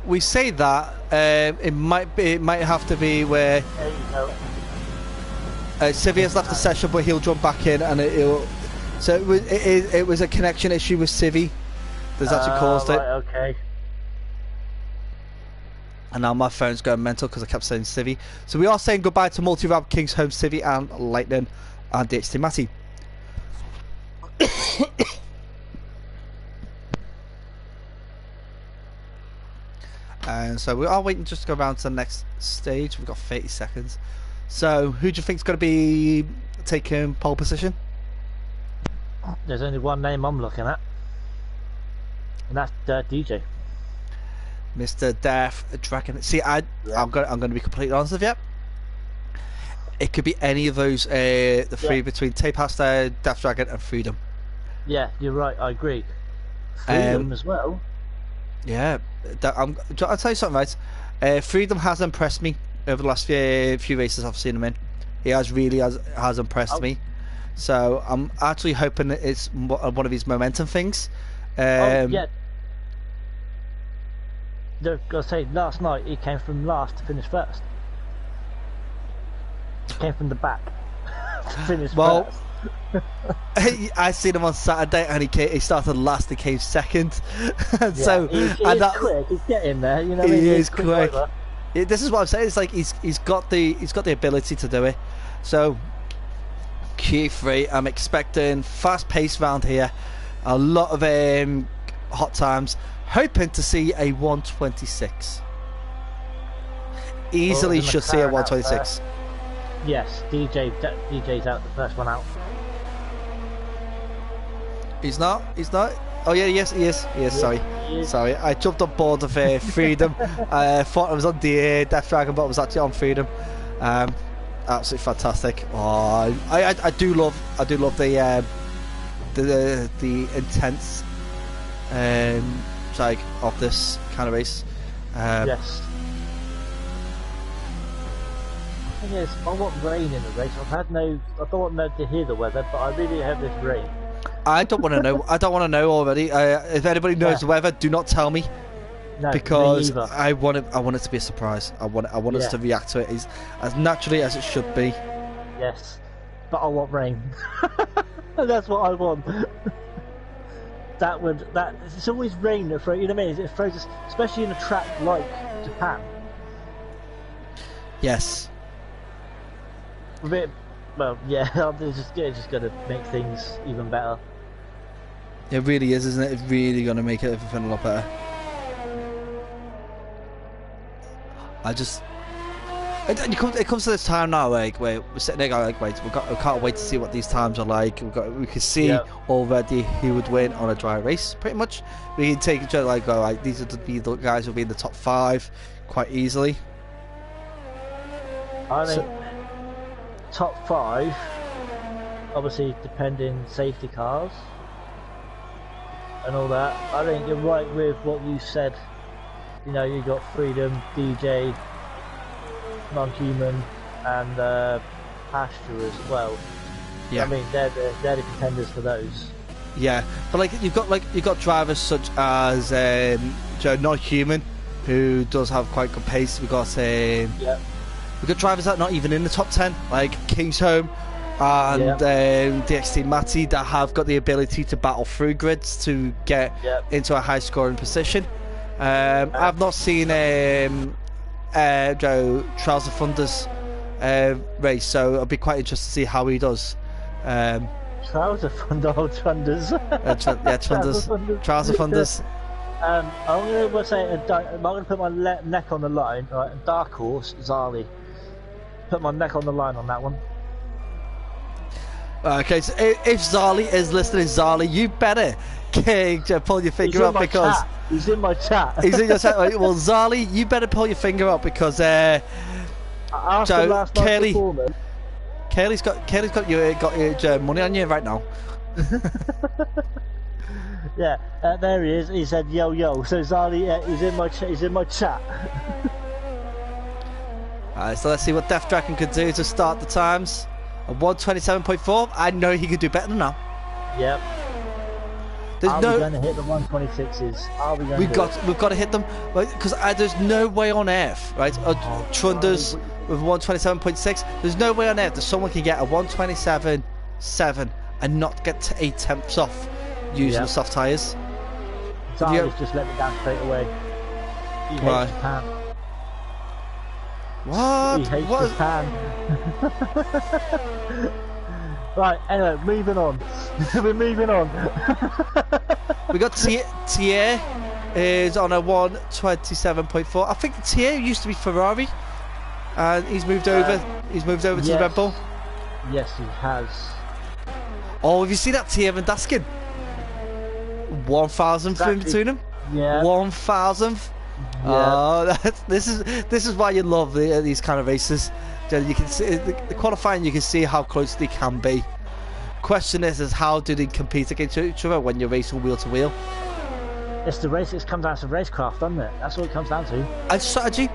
We say that it might have to be where There you go. Civi has left the session, but he'll jump back in, and it'll. So it was a connection issue with Civi that's actually caused it. Right, okay. And now my phone's going mental because I kept saying Civi. So we are saying goodbye to Multi-Rab, King's Home, Civi, and Lightning, and DxT Matty. And so we are waiting just to go around to the next stage. We've got 30 seconds. So who do you think's going to be taking pole position? There's only one name I'm looking at, and that's DJ. Mr. Death Dragon. See, I'm going to be completely honest with you. It could be any of those, the three between Tapasta, Death Dragon, and Freedom. Yeah, you're right. I agree. Freedom as well. Yeah, I'll tell you something, right? Freedom has impressed me over the last few races I've seen him in. He has really has impressed me. So I'm actually hoping that it's one of these momentum things. Yeah. I say last night he came from last to finish first. He came from the back to finish first. I seen him on Saturday, and he started last. He came second. Yeah, so he's quick. He's getting there. You know, he is quick. This is what I'm saying. It's like he's got the ability to do it. So Q3, I'm expecting fast-paced round here. A lot of hot times. Hoping to see a 126. Easily should see a 126. Yes, DJ's out, the first one out. He's not. Oh yeah, yes, he is. He is. Sorry, I jumped on board of Freedom. I thought I was on the Death Dragon, but I was actually on Freedom. Absolutely fantastic. Oh, I do love the intense side of this kind of race. Yes. The thing is, I want rain in the race. I don't want to hear the weather, but I really have this rain. I don't want to know. I don't want to know already. If anybody knows the weather, do not tell me. No, because I want it to be a surprise. I want us to react to it as naturally as it should be. Yes, but I want rain. That's what I want. It's always rain that throws. You know what I mean? It throws us, especially in a track like Japan. Yes. Well, yeah, it's just going to make things even better. It really is, isn't it? It's really going to make everything a lot better. It comes to this time now, like, where we're sitting there going, like, wait, we can't wait to see what these times are like. We can see already who would win on a dry race, pretty much. We can take each other, like, go, like, these are the guys who'll be in the top 5 quite easily. I think top 5, obviously depending safety cars and all that. I think you're right with what you said. You know, you got Freedom, DJ, Non-Human, and Pasture as well. Yeah. I mean, they're the contenders for those. Yeah, but you've got drivers such as Non-Human, who does have quite good pace. We've got drivers that are not even in the top 10, like King's Home and DxT Matty, that have got the ability to battle through grids to get into a high scoring position. I've not seen Trials of Thunder's race, so I'll be quite interested to see how he does. Trials of Thunder, Trials of Thunder's. I'm going to put my neck on the line. Right, Dark Horse, Zali. Put my neck on the line on that one. Okay, so if Zali is listening, Zali, you better pull your finger up because he's in my chat. He's in your chat. Right? Well, Zali, you better pull your finger up because after last night's performance, Kaylee's got your money on you right now. Yeah, there he is. He said yo yo. So Zali, he's in my chat. Alright, so let's see what Death Dragon could do to start the times. A 127.4. I know he could do better than that. Yep. There's Are we going to hit the 126s? Are we going We've got to hit them, right? Because there's no way on earth, right? Trunders with 127.6. There's no way on earth that someone can get a 127.7 and not get to 8 tenths off using the soft tyres. Zali's just let me down straight away. He hates Japan. What? He hates Japan. Right, anyway, moving on. We're moving on. We got Thier is on a 127.4. I think Thier used to be Ferrari, and he's moved over. He's moved over to the Red Bull. Yes, he has. Oh, have you seen that Thier and Daskin? 1,000th in between them. Yeah. 1,000th. Yeah. Oh, this is why you love these kind of races. You can see the qualifying. You can see how close they can be. Question is how do they compete against each other when you're racing wheel to wheel? It's the race. It comes down to racecraft, doesn't it? That's what it comes down to. And strategy.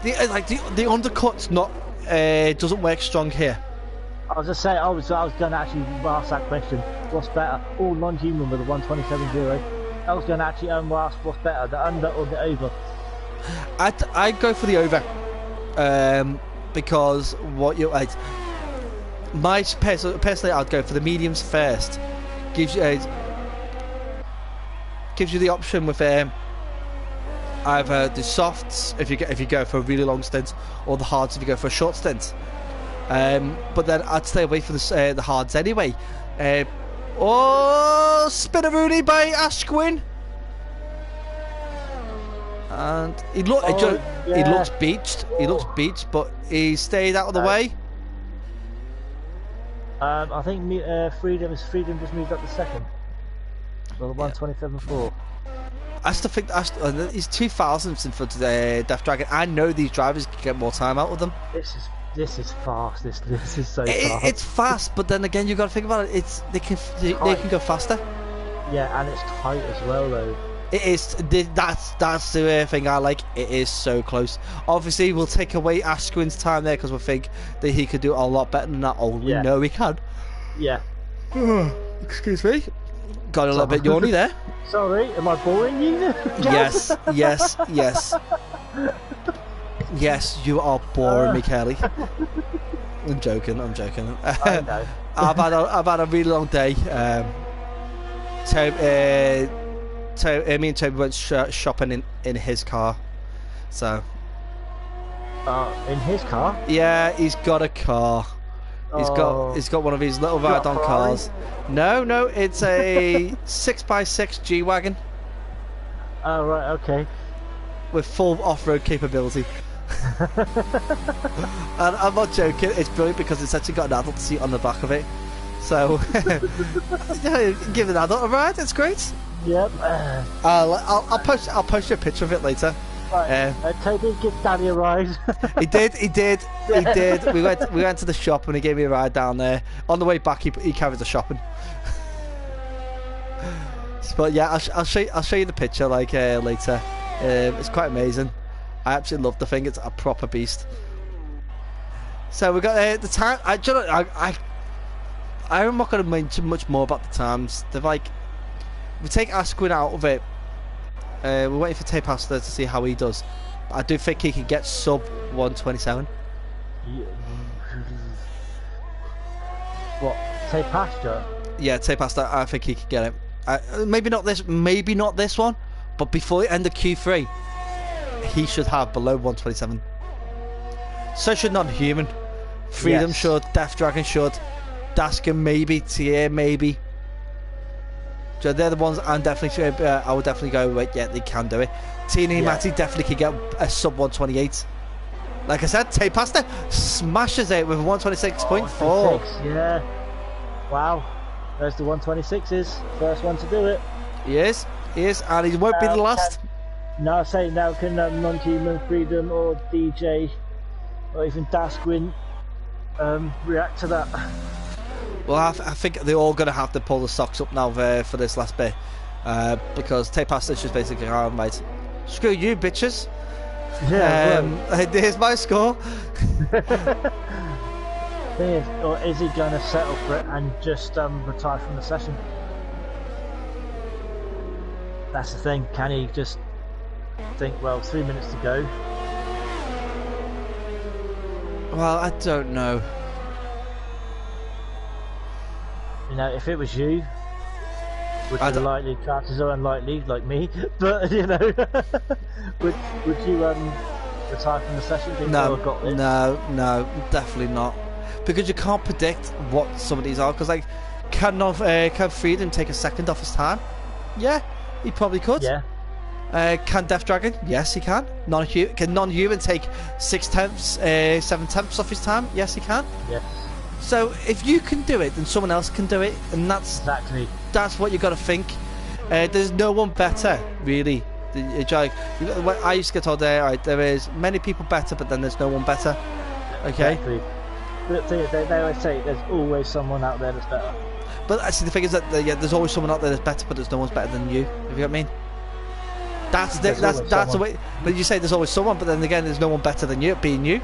The undercut's not doesn't work strong here. I was just saying. I was going to actually ask that question. What's better? All non-human with a 127.0. I was going to actually ask what's better, the under or the over. I'd go for the over. Because what you personally I'd go for the mediums first. Gives you the option with either the softs if you go for a really long stint, or the hards if you go for a short stint. But then I'd stay away from the hards anyway. Spinneroonie by Ashwin. And he looks beached. He looks beached, but he stayed out of the way. I think Freedom just moved up to second. So the 127.4. I still think he's 2,000ths in front of the Death Dragon. I know these drivers can get more time out of them. This is fast. This is so fast. It's fast, but then again you got to think about it. They can go faster. Yeah, and it's tight as well though. It is. That's the thing I like. It is so close. Obviously, we'll take away Ashwin's time there because we think that he could do a lot better than that. We know he can. Yeah. Excuse me. Got a little bit yawny there. Sorry, am I boring you? Yes. Yes, you are boring me, Kelly. I'm joking. I know. I've had a really long day. Me and Toby went shopping in his car. So. In his car? Yeah, he's got a car. He's got one of his little ride-on cars. No, it's a 6x6 G-Wagon. Oh right, okay. With full off-road capability. And I'm not joking, it's brilliant because it's actually got an adult seat on the back of it. So, give an adult a ride, it's great. Yep. I'll post you a picture of it later. Right. Toby, give Daddy a ride. He did. We went to the shop and he gave me a ride down there. On the way back, he carried the shopping. But yeah, I'll show you the picture later. It's quite amazing. I absolutely love the thing. It's a proper beast. So we got the time. I'm not going to mention much more about the times. They're we take Ashwin out of it. We're waiting for Tapasta to see how he does. But I do think he can get sub 127. What? Tapasta? Yeah, Tapasta. I think he can get it. Maybe not this one, but before the end of Q3, he should have below 127. So should non-human. Freedom should. Death Dragon should. Daskin maybe. Thier maybe. So they're the ones I would definitely go with. Yeah, they can do it. Tina Matti definitely can get a sub 128. like I said, Tay Pasta smashes it with 126.4. Yeah. Wow. There's the 126s. First one to do it. He is, and he won't be the last. Now say now can Non-Human Freedom or DJ or even Dasquin react to that? Well, I think they're all going to have to pull the socks up now for this last bit, because Tay Pasta's just basically going, right, screw you bitches. Yeah. Here's my score. Thing is, or is he going to settle for it and just retire from the session? That's the thing. Can he just think, well, 3 minutes to go? Well, I don't know. You know, if it was you, which is likely, chances are unlikely, like me, but you know, would you retire from the session? No, no, definitely not, because you can't predict what some of these are. Because like, can Freedom take a second off his time? Yeah, he probably could. Yeah. Can Death Dragon? Yes, he can. Can Non-Human take 6/10, 7/10 off his time? Yes, he can. Yeah. So if you can do it, then someone else can do it, and that's what you got to think. There's no one better, really. I used to get told there is many people better, but then there's no one better. Okay. Exactly. But they always say there's always someone out there that's better. But actually, the thing is that there's always someone out there that's better, but there's no one's better than you. If you get me. That's the way. But you say there's always someone, but then again, there's no one better than you, being you.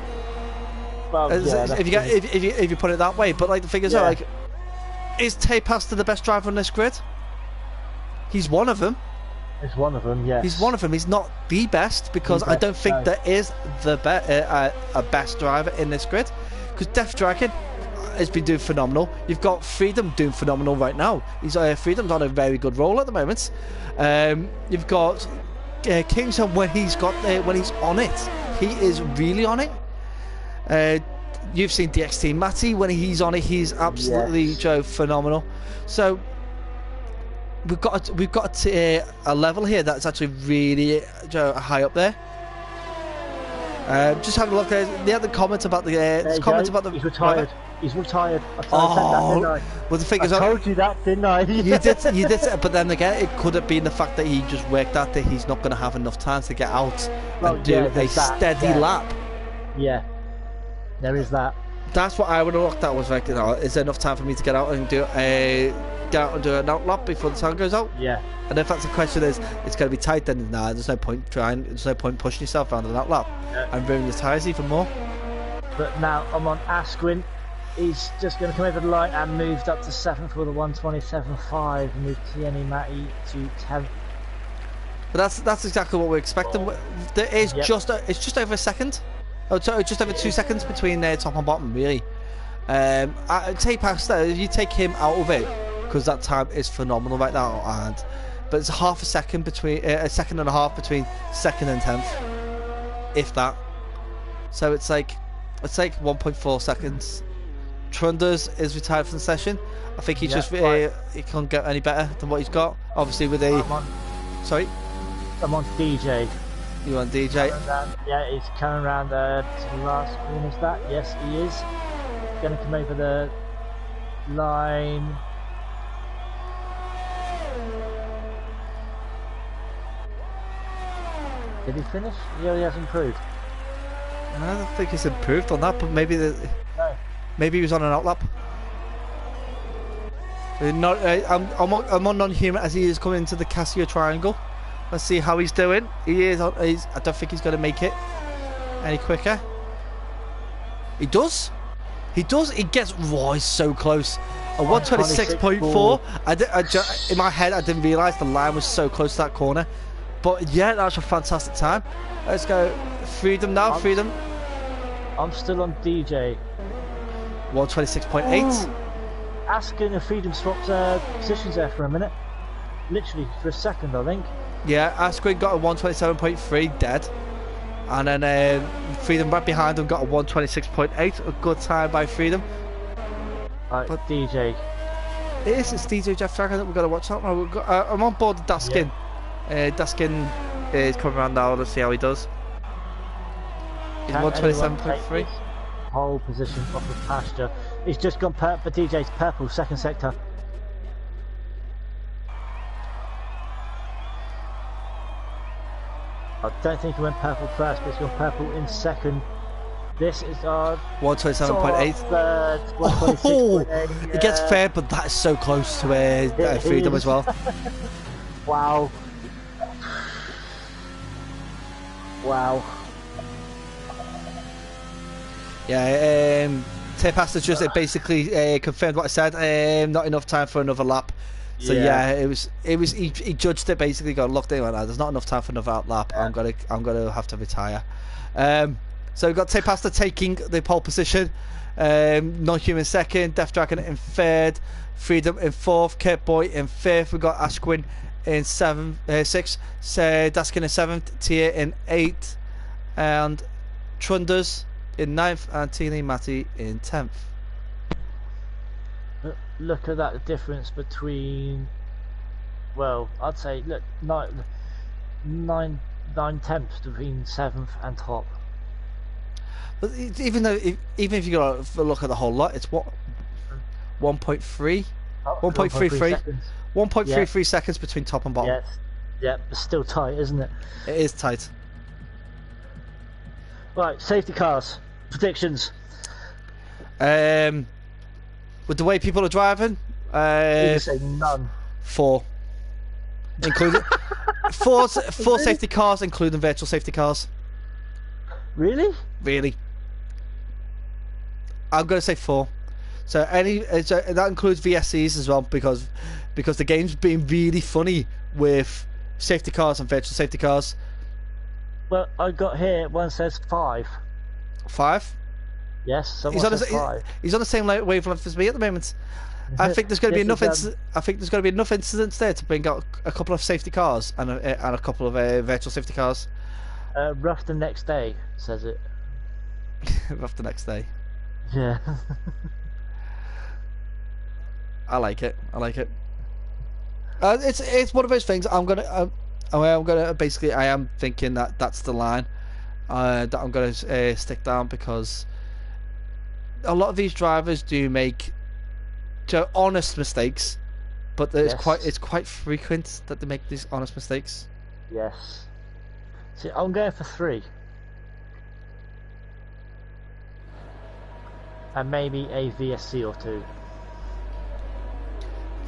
Well, yeah, if you put it that way, but like the thing is, like, is Tay Pasta the best driver on this grid? He's one of them. He's one of them, yes. He's one of them. He's not the best, because I don't think there is a best driver in this grid. Because Death Dragon has been doing phenomenal. You've got Freedom doing phenomenal right now. Freedom's on a very good roll at the moment. You've got Kingston when he's on it. He is really on it. You've seen DxT Matty when he's on it. He's absolutely phenomenal. So we've got a level here that's actually really high up there. Just having a look at the other comment about the he's retired. He's retired. Well, the thing is, I told you that, didn't I? you did, but then again, it could have been the fact that he just worked out that he's not going to have enough time to get out and do a steady lap. Yeah, there is that. That's what I would have looked at. Was like, is there enough time for me to get out and do an out lap before the sun goes out? Yeah. And if that's the question, it's going to be tight, then there's no point trying. There's no point pushing yourself around an out lap and ruining your tyres even more. But now I'm on Asquin. He's just going to come over the line and moved up to 7th with a 127.5, and moved TNE Matty to 10th. But that's exactly what we're expecting. There is it's just over a second. Oh, sorry, just over 2 seconds between top and bottom, really. Tay Pasta, if you take him out of it, because that time is phenomenal right now, but it's half a second between a second and a half between 2nd and 10th, if that. So it's like 1.4 seconds. Trunders is retired from the session. I think he he can't get any better than what he's got. Obviously with sorry. I'm on DJ. You on DJ? Yeah, he's coming around to the last green. Is that? Yes, he is. Going to come over the line. Did he finish? Yeah, he has improved. I don't think he's improved on that, but maybe maybe he was on an outlap. I'm on Non-Human as he is coming into the Casio Triangle. Let's see how he's doing. I don't think he's going to make it any quicker. He does. He gets. He's so close. A 126.4. In my head, I didn't realise the line was so close to that corner. But yeah, that's a fantastic time. Let's go. Freedom now. Freedom. I'm still on DJ. 126.8. Asking if Freedom swapped positions there for a minute. Literally for a second, I think. Yeah, Asquin got a 127.3 dead. And then Freedom right behind him got a 126.8. A good time by Freedom. But DJ. It's DJ Jeff Dragon that we've got to watch out. I'm on board with Daskin. Yeah. Daskin is coming around now. Let's see how he does. Can anyone take 127.3. this pole position off of pasture? He's just gone for DJ's purple, second sector. I don't think he went purple first, but he's gone purple in second. This is our 127.8. third, Oh, 126.8. it gets third, but that is so close to freedom as well. Wow. Wow. Yeah, Tepasta just basically confirmed what I said. Not enough time for another lap. So yeah, it was. He judged it basically. Got looked in like that. There's not enough time for another lap. Yeah. I'm gonna have to retire. So we've got Tepasta taking the pole position. Non-human second. Death Dragon in third. Freedom in fourth. Kurt Boy in fifth. We've got Ashwin in sixth. Daskin in seventh. Tia in eighth. And Trunders in ninth. And Tina Matty in 10th. Look at that difference between, well, I'd say, look, nine tenths between 7th and top. But even if you go look at the whole lot, it's what 1.3, 1.33, 1.33 seconds between top and bottom. Yeah, it's still tight, isn't it? It is tight. Right, safety cars predictions. With the way people are driving, you can say none. 4, including four safety cars, including virtual safety cars. Really? Really? I'm gonna say 4. So that includes VSCs as well, because the game's been really funny with safety cars and virtual safety cars. Well, I got here one says 5. 5? Yes, someone says 5. He's on the same wavelength as me at the moment. I think there's going to be enough. I think there's going to be enough incidents there to bring out a couple of safety cars and a couple of virtual safety cars. Rough the next day says it. Rough the next day. Yeah. I like it. It's one of those things. I'm gonna basically. I am thinking that that's the line that I'm gonna stick down, because a lot of these drivers do make honest mistakes, but it's quite frequent that they make these honest mistakes. Yes. See, I'm going for 3. And maybe a VSC or 2.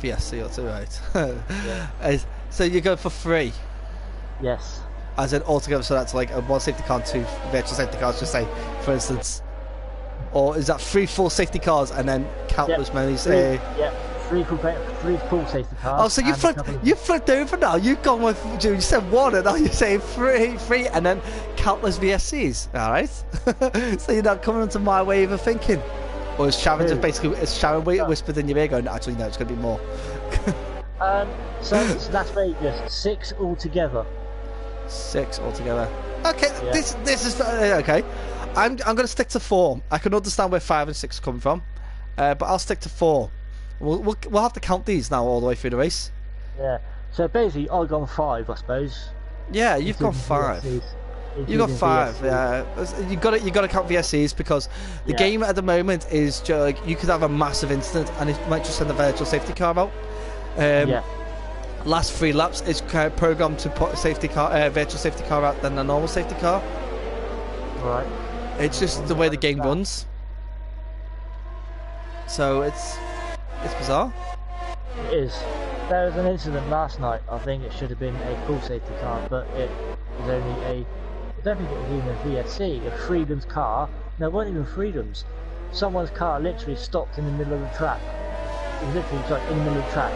VSC or 2, right? Yeah. So you go for 3? Yes. As in altogether, so that's like a 1 safety car and 2 virtual safety cars, just say, for instance. Or is that 3 full safety cars and then countless many? 3 full safety cars. Oh, so you flipped over now. You've gone with, you said 1 and now you're saying 3 and then countless VSCs. All right. So you're not coming into my way of thinking. Or is Sharon just basically whispered in your ear going, actually no, it's going to be more. So that's Vegas. 6 altogether. 6 altogether. Okay, yeah. This is okay. I'm going to stick to 4. I can understand where 5 and 6 come from, but I'll stick to 4. We'll have to count these now all the way through the race. Yeah. So basically, I've gone 5, I suppose. Yeah, you've gone 5. You got 5. VSCs. Yeah. You got to count VSCs, because the game at the moment is just, like, you could have a massive incident and it might just send the virtual safety car out. Last 3 laps, it's programmed to put a virtual safety car out than a normal safety car. Right. It's just the way the game runs. So it's bizarre. It is. There was an incident last night. I think it should have been a full safety car, but it was only I don't think it was even a VSC, a Freedom's car. No, it wasn't even Freedom's. Someone's car literally stopped in the middle of the track. It was literally like in the middle of the track.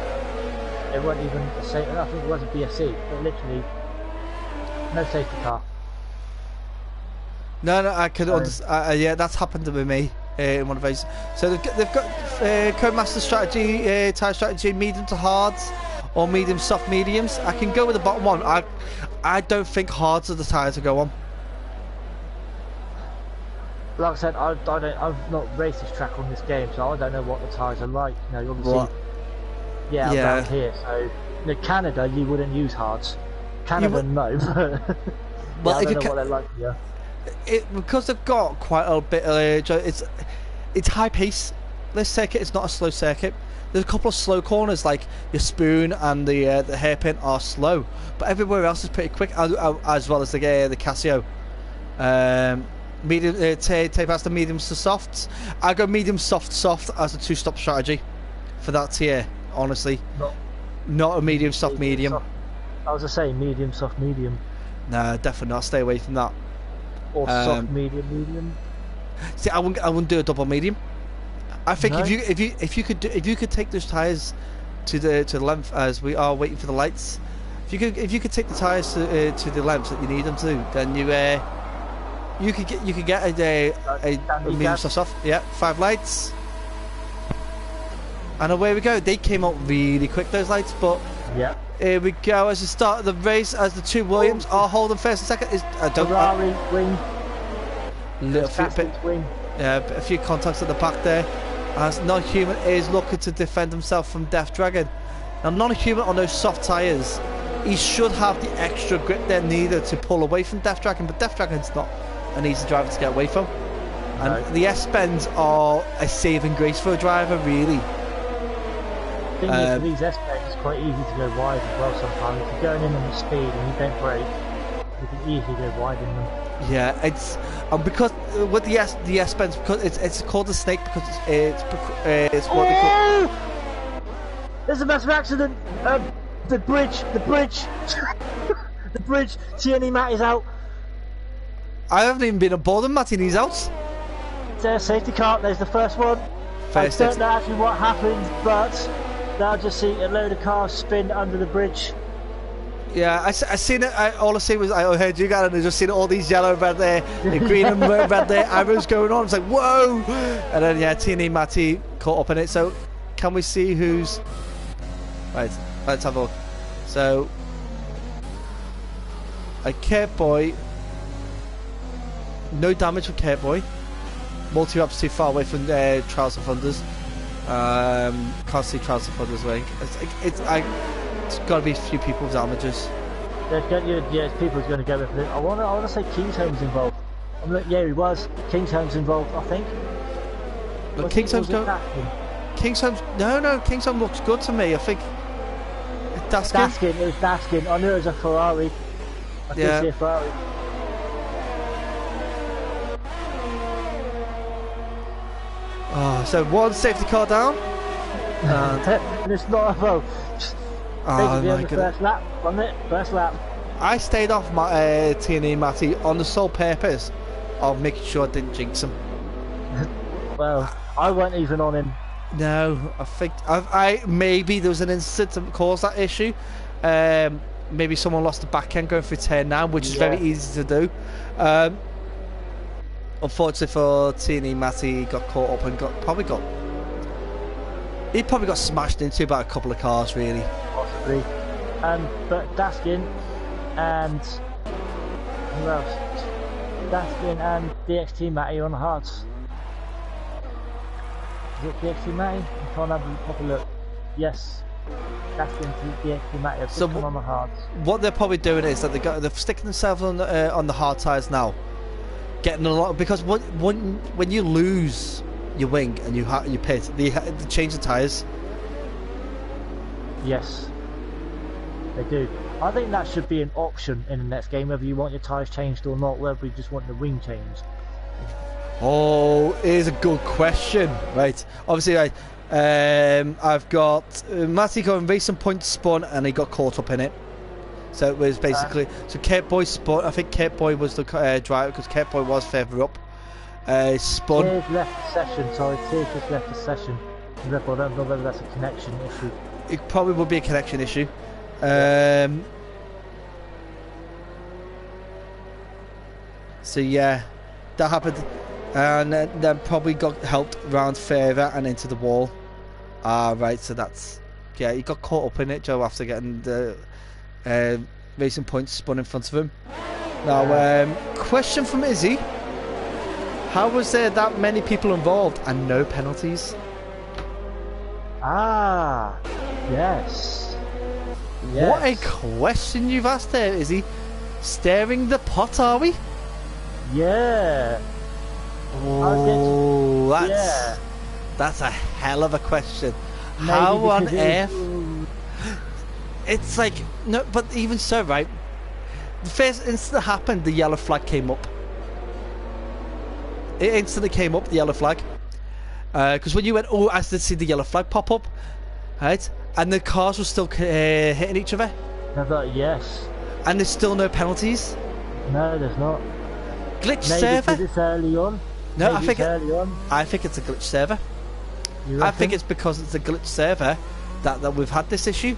It wasn't even a safety. I think it was a VSC, but literally no safety car. No, I could understand. Yeah, that's happened to me in one of those. So they've got Codemaster strategy, tyre strategy, medium to hards, or medium soft mediums. I can go with the bottom one. I don't think hards are the tyre to go on. Like I said, I've not raced this track on this game, so I don't know what the tyres are like. You know, obviously, I'm down here. So, in Canada, you wouldn't use hards. Canada, no. But well, I don't know what they're like here. because they've got quite a bit. It's high pace. This circuit is not a slow circuit. There's a couple of slow corners, like your Spoon and the hairpin are slow, but everywhere else is pretty quick, as well as the Casio. Medium, take past the mediums to softs. I go medium, soft as a two-stop strategy for that tier. Honestly, not a medium, soft, medium. Soft. I was just saying medium, soft, medium. No, definitely not. Stay away from that. Or soft, medium. See, I wouldn't do a double medium. I think if you could take those tires to the length as we are waiting for the lights, if you could take the tires to the length that you need them to, then you could get a medium soft. Yeah, 5 lights, and away we go. They came out really quick, those lights, but yeah. Here we go as the start of the race, as the two Williams are holding first and second. Ferrari wing. Wing. Yeah, a few contacts at the back there. As Non-Human is looking to defend himself from Death Dragon. Now, Non-Human on those soft tyres, he should have the extra grip there needed to pull away from Death Dragon, but Death Dragon's not an easy driver to get away from. And the S-Bends are a saving grace for a driver, really. The thing is, for these S-Bends, it's quite easy to go wide as well sometimes. If you're going in on the speed and you don't brake, you can easily go wide in them. Yeah, it's because with the S-Bends, because it's called the Snake because it's what they call. There's a massive accident. The bridge, the bridge. Tierney Matt is out. I haven't even been aboard him, Matty, and he's out. There's safety car. There's the first one. I don't know actually what happened, but I'll just see a load of cars spin under the bridge. Yeah, I seen it. All I see was I heard you guys, and I just seen all these yellow, red there, the green and red there, arrows going on. It's like whoa, and then yeah, Tierney Matty caught up in it. So can we see who's right? Let's have a look. So a Kurt Boy, no damage with Kurt Boy. Multi-Rap's too far away from Trials of Thunders. Can't see Trials of Thunders way. It's got to be a few people with damages. Yeah, people's going to go with it. I want to say Kingsholm's involved. Yeah, he was. Kingsholm's involved, I think. But Kingsholm's no, Kingsholm looks good to me. I think Daskin. It was Daskin. I knew it was a Ferrari. I did see a Ferrari. Oh, so one safety car down. And it's not a vote. Oh my goodness. First lap, wasn't it? First lap. I stayed off my Tierney Matty on the sole purpose of making sure I didn't jinx him. Well, I wasn't even on him. No, I think maybe there was an incident that caused that issue. Maybe someone lost the back end going through turn 9, which is very easy to do. Unfortunately for Tierney Matty, he got caught up and he probably got smashed into by a couple of cars, really. Possibly. But Daskin and who else? Daskin and DxT Matty on the hards. Is it DxT Matty? I can't have a proper look. Yes. Daskin and DxT Matty have just come on the hards. What they're probably doing is that they're sticking themselves on the hard tyres now. Getting a lot, because when you lose your wing and you pit, they change the tyres. Yes, they do. I think that should be an option in the next game, whether you want your tyres changed or not, whether you just want the wing changed. Oh, here's a good question. Right, obviously, right. I've got Matty going racing point spun and he got caught up in it. So it was basically so Kurt Boy spun. I think Kurt Boy was the driver because Kurt Boy was further up. Spun. Tears left the session. Sorry, Tears just left the session. Therefore, I don't know whether that's a connection issue. It probably would be a connection issue. So yeah, that happened, and then probably got helped round further and into the wall. Right. So that's he got caught up in it, Joe, after getting the racing points spun in front of him. Now, question from Izzy: how was there that many people involved and no penalties? Yes. What a question you've asked there, Izzy. Stirring the pot, are we? Yeah. Oh, yeah. that's a hell of a question. Maybe How on because earth? It's like, no, but even so, right? The first instant that happened, the yellow flag came up. It instantly came up, the yellow flag. Because when you went, oh, I did see the yellow flag pop up, right? And the cars were still hitting each other. I thought, yes. And there's still no penalties. No, there's not. Glitch Maybe server? because it's early on. No, Maybe I think it's a glitch server. You I think reckon? it's because it's a glitch server that we've had this issue.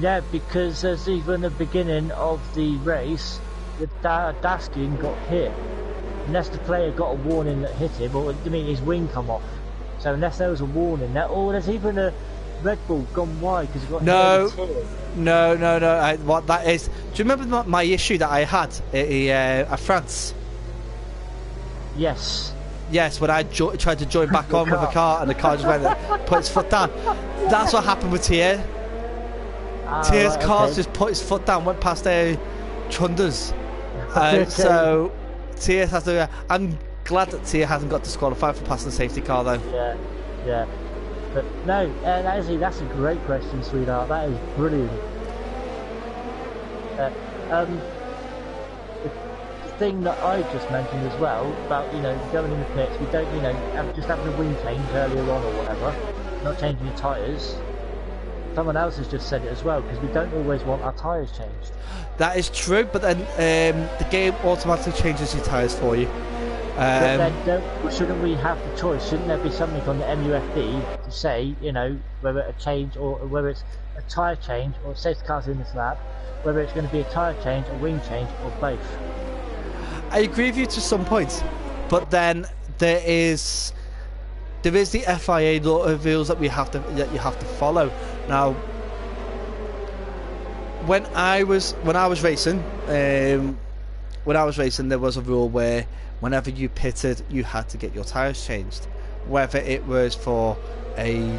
Yeah, because there's even the beginning of the race, the Daskin got hit. Unless the player got a warning that hit him, or I mean his wing come off. So unless there was a warning, there's even a Red Bull gone wide because he got hit. No. What that is? Do you remember my issue that I had at France? Yes. Yes, when I tried to join back on with the car and the car just went and put its foot down. That's what happened with Tia. Tia's right, car okay. just put his foot down, went past Chundas. Okay. So Tia has to. I'm glad that Tia hasn't got disqualified for passing the safety car though. Yeah. But no, that's a great question, sweetheart. That is brilliant. The thing that I just mentioned as well about going in the pits, we don't just having a wing change earlier on or whatever, not changing your tyres. Someone else has just said it as well, because we don't always want our tyres changed. That is true, but then the game automatically changes your tyres for you. But then shouldn't we have the choice? Shouldn't there be something on the MUFD to say, whether a change or whether it's a tyre change, or it says the car's in this lap, whether it's going to be a tyre change, a wing change, or both? I agree with you to some points, but then there is the FIA rules that you have to follow. Now, when I was racing, there was a rule where whenever you pitted, you had to get your tyres changed, whether it was for a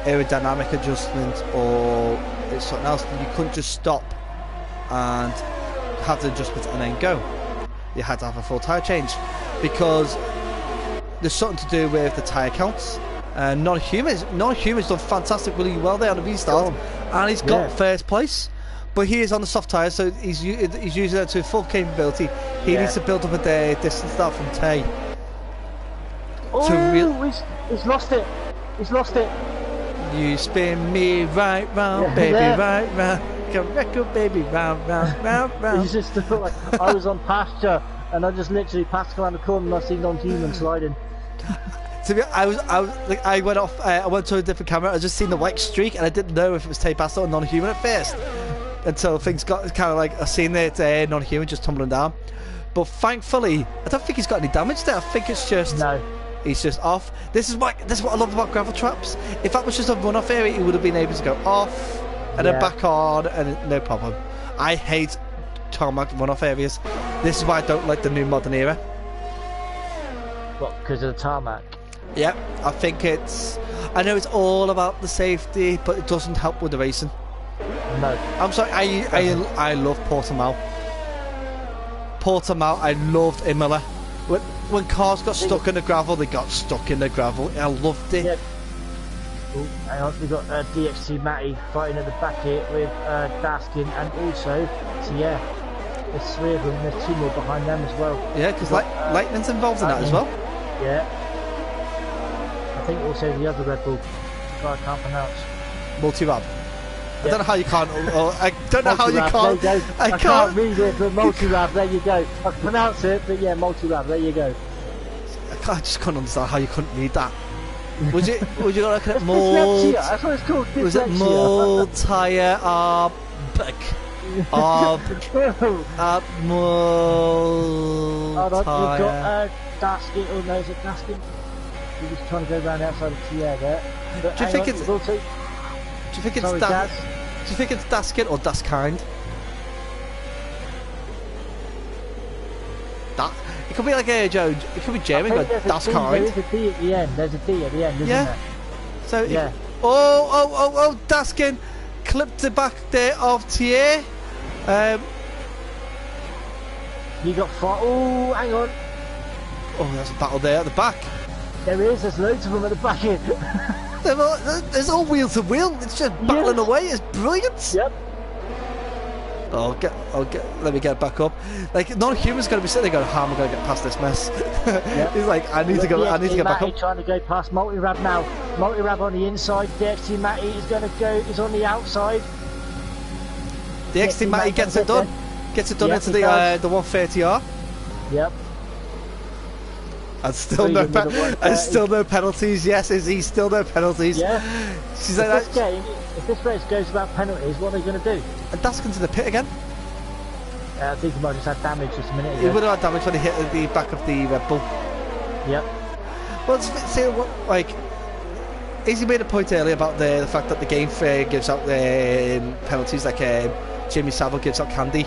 aerodynamic adjustment or it's something else. You couldn't just stop and have the adjustment and then go. You had to have a full tyre change because there's something to do with the tyre counts. Non-humans done fantastic, really well there on the restart, and he's got first place. But he is on the soft tyres, so he's using it to full capability. He needs to build up a distance start from Tay. He's lost it. He's lost it. You spin me right round, baby, right round. Record, baby, round, round, round, round. He's just like, I was on pasture, and I just literally passed around the corner and I seen non-human sliding. I went off. I went to a different camera. I just seen the white streak, and I didn't know if it was Tay Pasto or non-human at first, until things got kind of like I seen it non-human just tumbling down. But thankfully, I don't think he's got any damage there. I think it's just he's just off. This is what I love about gravel traps. If that was just a run-off area, he would have been able to go off and then back on, and no problem. I hate tarmac run-off areas. This is why I don't like the new modern era. What? Because of the tarmac? Yeah, I think I know it's all about the safety, but it doesn't help with the racing. No. I'm sorry, I love Portimao. I loved Imola. When cars got stuck in the gravel, they got stuck in the gravel. I loved it. Yeah. Oh, hang on, we've got DxT Matty fighting at the back here with Daskin, and also, there's 3 of them, there's 2 more behind them as well. Yeah, because Lightning's involved in that as well. Yeah. I think also the other Red Bull guy I can't pronounce. Multi-Rab. I don't know how you can't. I don't know how you can't. There you go. I can't read it, but multi-Rab, there you go. I can pronounce it, but yeah, multi-Rab, there you go. I just couldn't understand how you couldn't read that. Was you looking at mold? That's what it's called. Dyslexia. Was it mold, tyre, mold? You've got Daskin. Oh no, is it Daskin? He was trying to go around outside of Pierre there. But do you think it's Daskin or Daskind? That it could be like a Joe. It could be German, but Daskind. There is a D at the end. There's a D at the end, isn't there? So oh, Daskin clipped the back there of Thier. You got far. Oh, hang on. Oh, there's a battle there at the back. There is. There's loads of them at the back here. There's all wheel to wheel. It's just battling away. It's brilliant. Yep. Let me get back up. Like, non-human's going to be sitting there going, how am I going to get past this mess? Yep. He's like, I need to get back up. Trying to go past Multi-Rab now. Multi-Rab on the inside. DxT Matty is going to go. He's on the outside. DxT Matty gets it done. Gets it done into the 130R. Yep. And still no penalties. Yes, he's still no penalties. Yeah. She's like, if this race goes without penalties, what are they going to do? And that's going to the pit again. I think he might just had damage just a minute ago. He would have had damage when he hit the back of the Red Bull. Yep. Well, like, Izzy made a point earlier about the fact that the game gives out penalties, like Jimmy Savile gives out candy.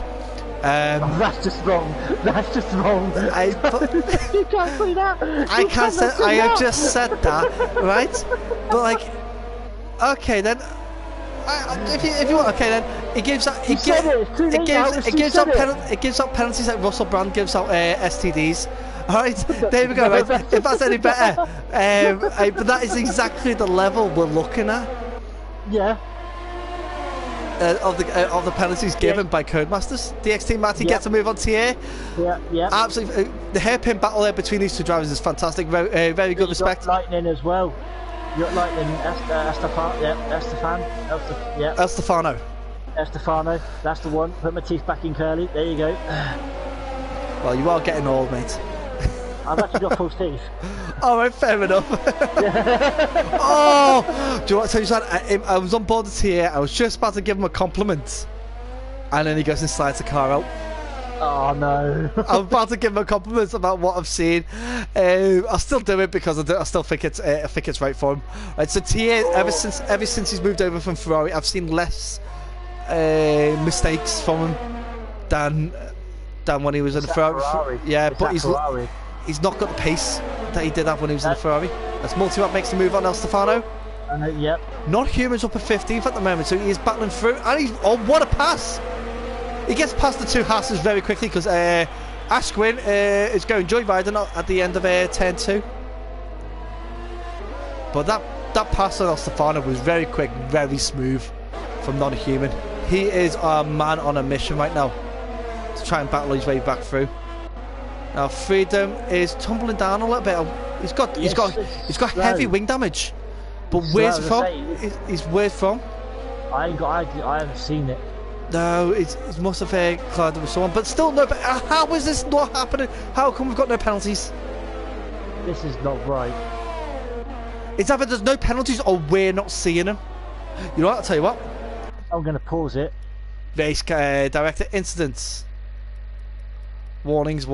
That's just wrong. That's just wrong. You can't say that. I have just said that, right? But like, okay then. If you want, okay then. It gives out. It gives out penalties like Russell Brand gives out STDs. All right, there we go. Right, if that's any better, but that is exactly the level we're looking at. Yeah. Of the penalties given by Codemasters. DxT Matty gets a move on TA. Yeah. Absolutely, the hairpin battle there between these two drivers is fantastic. Very good respect. Lightning as well. You got Lightning, Estefano. That's the one. Put my teeth back in curly. There you go. Well, you are getting old, mate. I've actually got false teeth. Alright, fair enough. Oh! Do you want to tell you something? I was on board the TA, I was just about to give him a compliment. And then he goes and slides the car out. Oh no. I'm about to give him a compliment about what I've seen. I'll still do it because I still think it's right for him. Right, so TA, ever since he's moved over from Ferrari, I've seen less mistakes from him than when he was in the Ferrari. Yeah, but he's not got the pace that he did have when he was in the Ferrari. As Multi-Rab makes the move on El Stefano. Yep. Not Human's up at 15th at the moment, so he is battling through. And what a pass! He gets past the two Hasses very quickly because Ashwin is going joyriding at the end of turn 2. But that pass on El Stefano was very quick, very smooth from Non-Human. He is a man on a mission right now to try and battle his way back through. Now Freedom is tumbling down a little bit. He's got heavy wing damage, but where's it from? Where's from? I haven't seen it. No, it must have collided with someone, but still no. How is this not happening? How come we've got no penalties? This is not right. It's either there's no penalties or we're not seeing them. You know what? I'll tell you what. I'm going to pause it. Race director incidents. Warnings.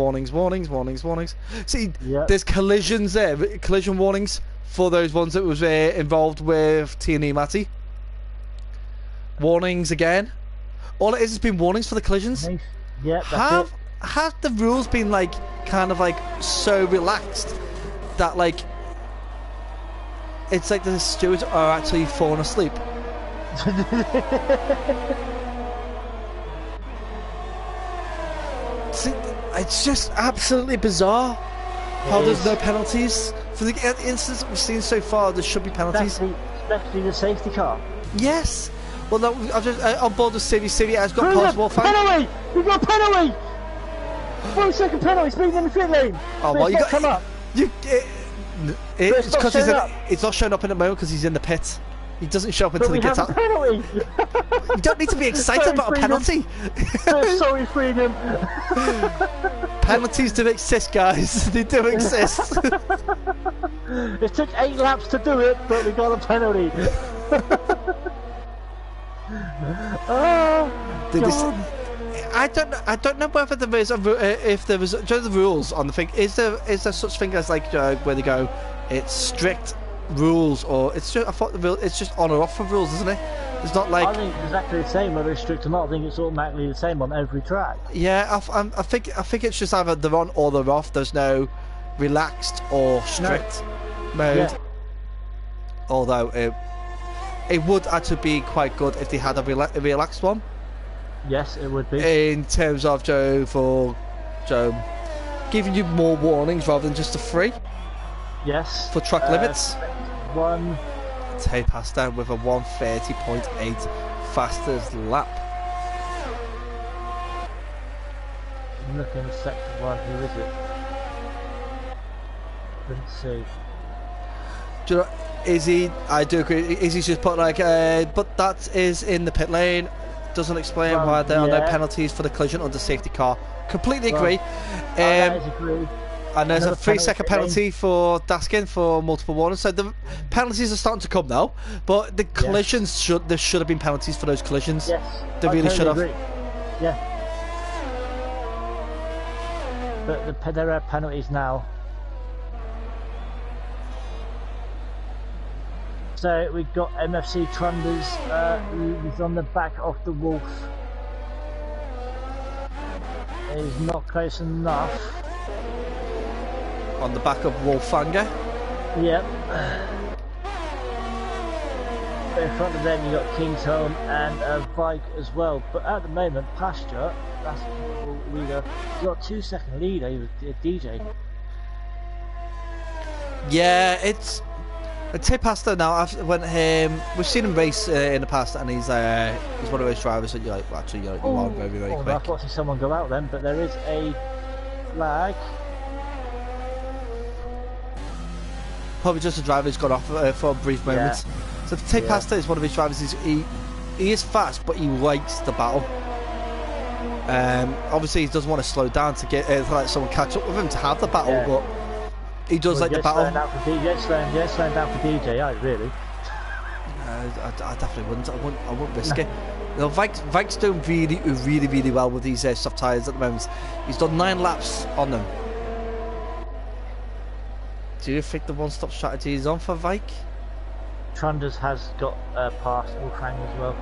See, there's collisions there. Collision warnings for those ones that was involved with T&E Matty. Warnings again. All it is has been warnings for the collisions. Yeah, have the rules been like kind of like so relaxed that like it's like the stewards are actually falling asleep? See, it's just absolutely bizarre how there's no penalties for the incidents that we've seen so far. There should be penalties, especially the safety car. Yes. Well, no, I've just on board the Civi has got possible penalty. We've got penalty. 1 second penalty. Speeding in the pit lane. Oh, well, you got come up. It's because it's not showing up in the moment because he's in the pit. He doesn't show up until he gets out. Penalty. You don't need to be excited about a penalty. Sorry, Freedom. Penalties do exist, guys. They do exist. It took 8 laps to do it, but we got a penalty. Oh, God. I don't know whether there is if there was the rules on the thing. Is there such thing as like where they go? It's strict rules, or it's just, I thought it's just on or off of rules, isn't it? It's not like, I think it's exactly the same whether it's strict or not. I think it's automatically the same on every track. Yeah, I think it's just either they're on or they're off. There's no relaxed or strict mode. Yeah. Although it would actually be quite good if they had a relaxed one. Yes, it would be. In terms of for So, giving you more warnings rather than just a 3. Yes. For track limits. 1. Tay Pasta with a 1:30.8 fastest lap. I'm looking at sector 1. Who is it? Couldn't see. Do you know, Izzy, I do agree. Izzy's just put like, but that is in the pit lane. Doesn't explain why there are no penalties for the collision under safety car. Completely agree. Agree. And there's a 3-second penalty for Daskin for multiple warnings. So the penalties are starting to come now, but the collisions there should have been penalties for those collisions. Yes, they really should have. Yeah. But there are penalties now. So we've got MFC Trunders, who's on the back of the Wolf. He's not close enough. On the back of Wolfanger. Yep. In front of them you got Kingsholm and Vike as well. But at the moment, Pasture, that's the leader. You got a 2-second lead over DJ. Yeah, it's. Tay Pasta now. We've seen him race in the past, and he's one of those drivers that you like. Well, actually, you are very quick. I thought I see someone go out then, but there is a flag. Probably just a driver who's got off for a brief moment. Yeah. So Tay Pasta is one of his drivers. He is fast, but he likes the battle. Obviously, he doesn't want to slow down to get let someone catch up with him to have the battle, but. He does like the battle. Slowing down for DJ, really. I definitely wouldn't. I wouldn't risk it. You know, Vike's doing really well with these soft tyres at the moment. He's done 9 laps on them. Do you think the one-stop strategy is on for Vike? Trunders has got past Wolfgang as well.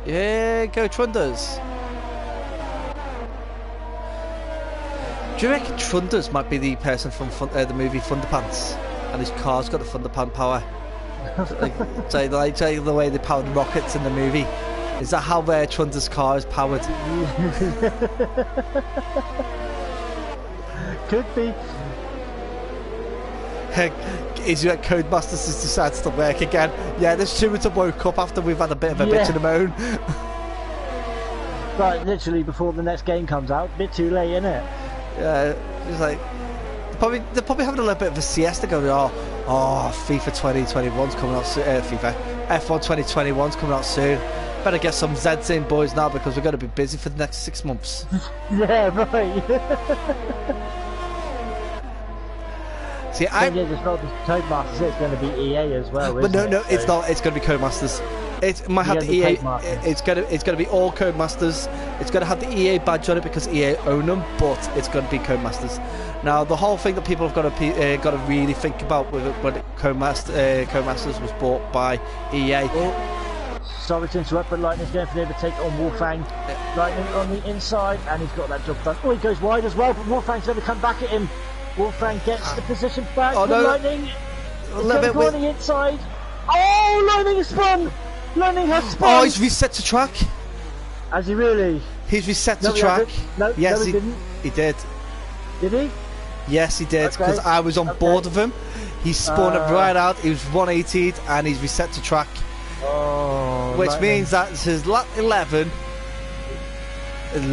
Yeah, go Trunders. Do you reckon Trunders might be the person from the movie Thunderpants, and his car's got the Thunderpant power? like the way they powered rockets in the movie. Is that how Trunders' car is powered? Could be. Is your Codemasters has decided to work again? Yeah, this Toyota woke up after we've had a bit of a bitch and a moan. Right, literally before the next game comes out. Bit too late, isn't it? Yeah, it's like they're probably having a little bit of a siesta going. FIFA 2021's coming out soon. FIFA F1 2021's coming out soon. Better get some Zeds in, boys, now, because we're going to be busy for the next 6 months. Yeah, right. See, it's not just Codemasters, it's going to be EA as well. But no, it's not. It's going to be Codemasters. It might have the EA. It's going to be all Codemasters. It's going to have the EA badge on it because EA own them, but it's going to be Codemasters. Now, the whole thing that people have got to really think about with it, when Codemasters was bought by EA. Sorry to interrupt, but Lightning's going for the overtake on Wolfgang. Lightning on the inside, and he's got that job done. Oh, he goes wide as well, but Wolfgang's going to come back at him. Wolfgang gets the position back. Oh, no. Lightning. It's going to go on the inside. Oh, Lightning has spun. Lightning has spun. Oh, he's reset to track. Has he really? He's reset to track. Yes, he didn't. He did. Did he? Yes, he did, because I was on board of him. He spun it right out. He was 180'd, and he's reset to track. Oh, which Lightning. means that his lap 11,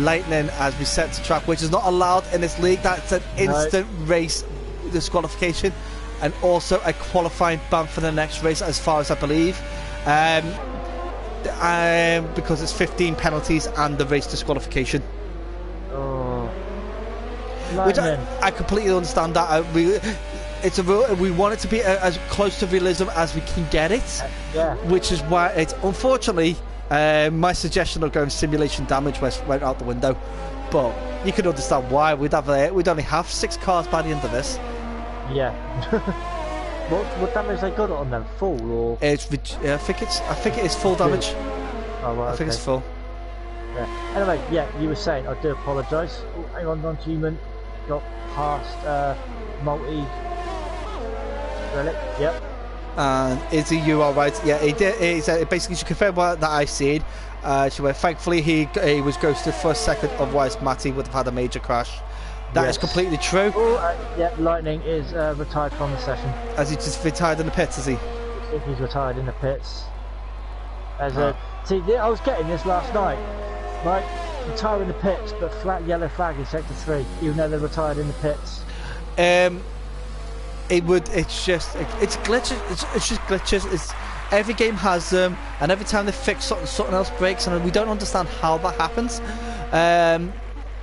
Lightning has reset to track, which is not allowed in this league. That's an instant race disqualification, and also a qualifying ban for the next race, as far as I believe. Because it's 15 penalties and the race disqualification. Oh, which I completely understand that. It's a rule. We want it to be as close to realism as we can get it. Yeah. Which is why it's unfortunately my suggestion of going simulation damage went out the window. But you can understand why. We'd only have 6 cars by the end of this. Yeah. What damage they got on them? Full or? I think it is full damage. Oh, right, I think it's full. Yeah. Anyway, yeah, you were saying. I do apologise. Oh, hang on, non-human got past multi relic. Yep. And Izzy, you are right. Yeah, he did. He said basically she confirmed that I seen. She went, thankfully he was ghosted for a second, otherwise Matty would have had a major crash. That is completely true. Oh, yeah, Lightning is retired from the session. Has he just retired in the pits, has he? I think he's retired in the pits. See, I was getting this last night. Right, retire in the pits, but flat yellow flag in sector 3, even though they're retired in the pits. It's just glitches. It's just glitches. Every game has them, and every time they fix something else breaks, and we don't understand how that happens.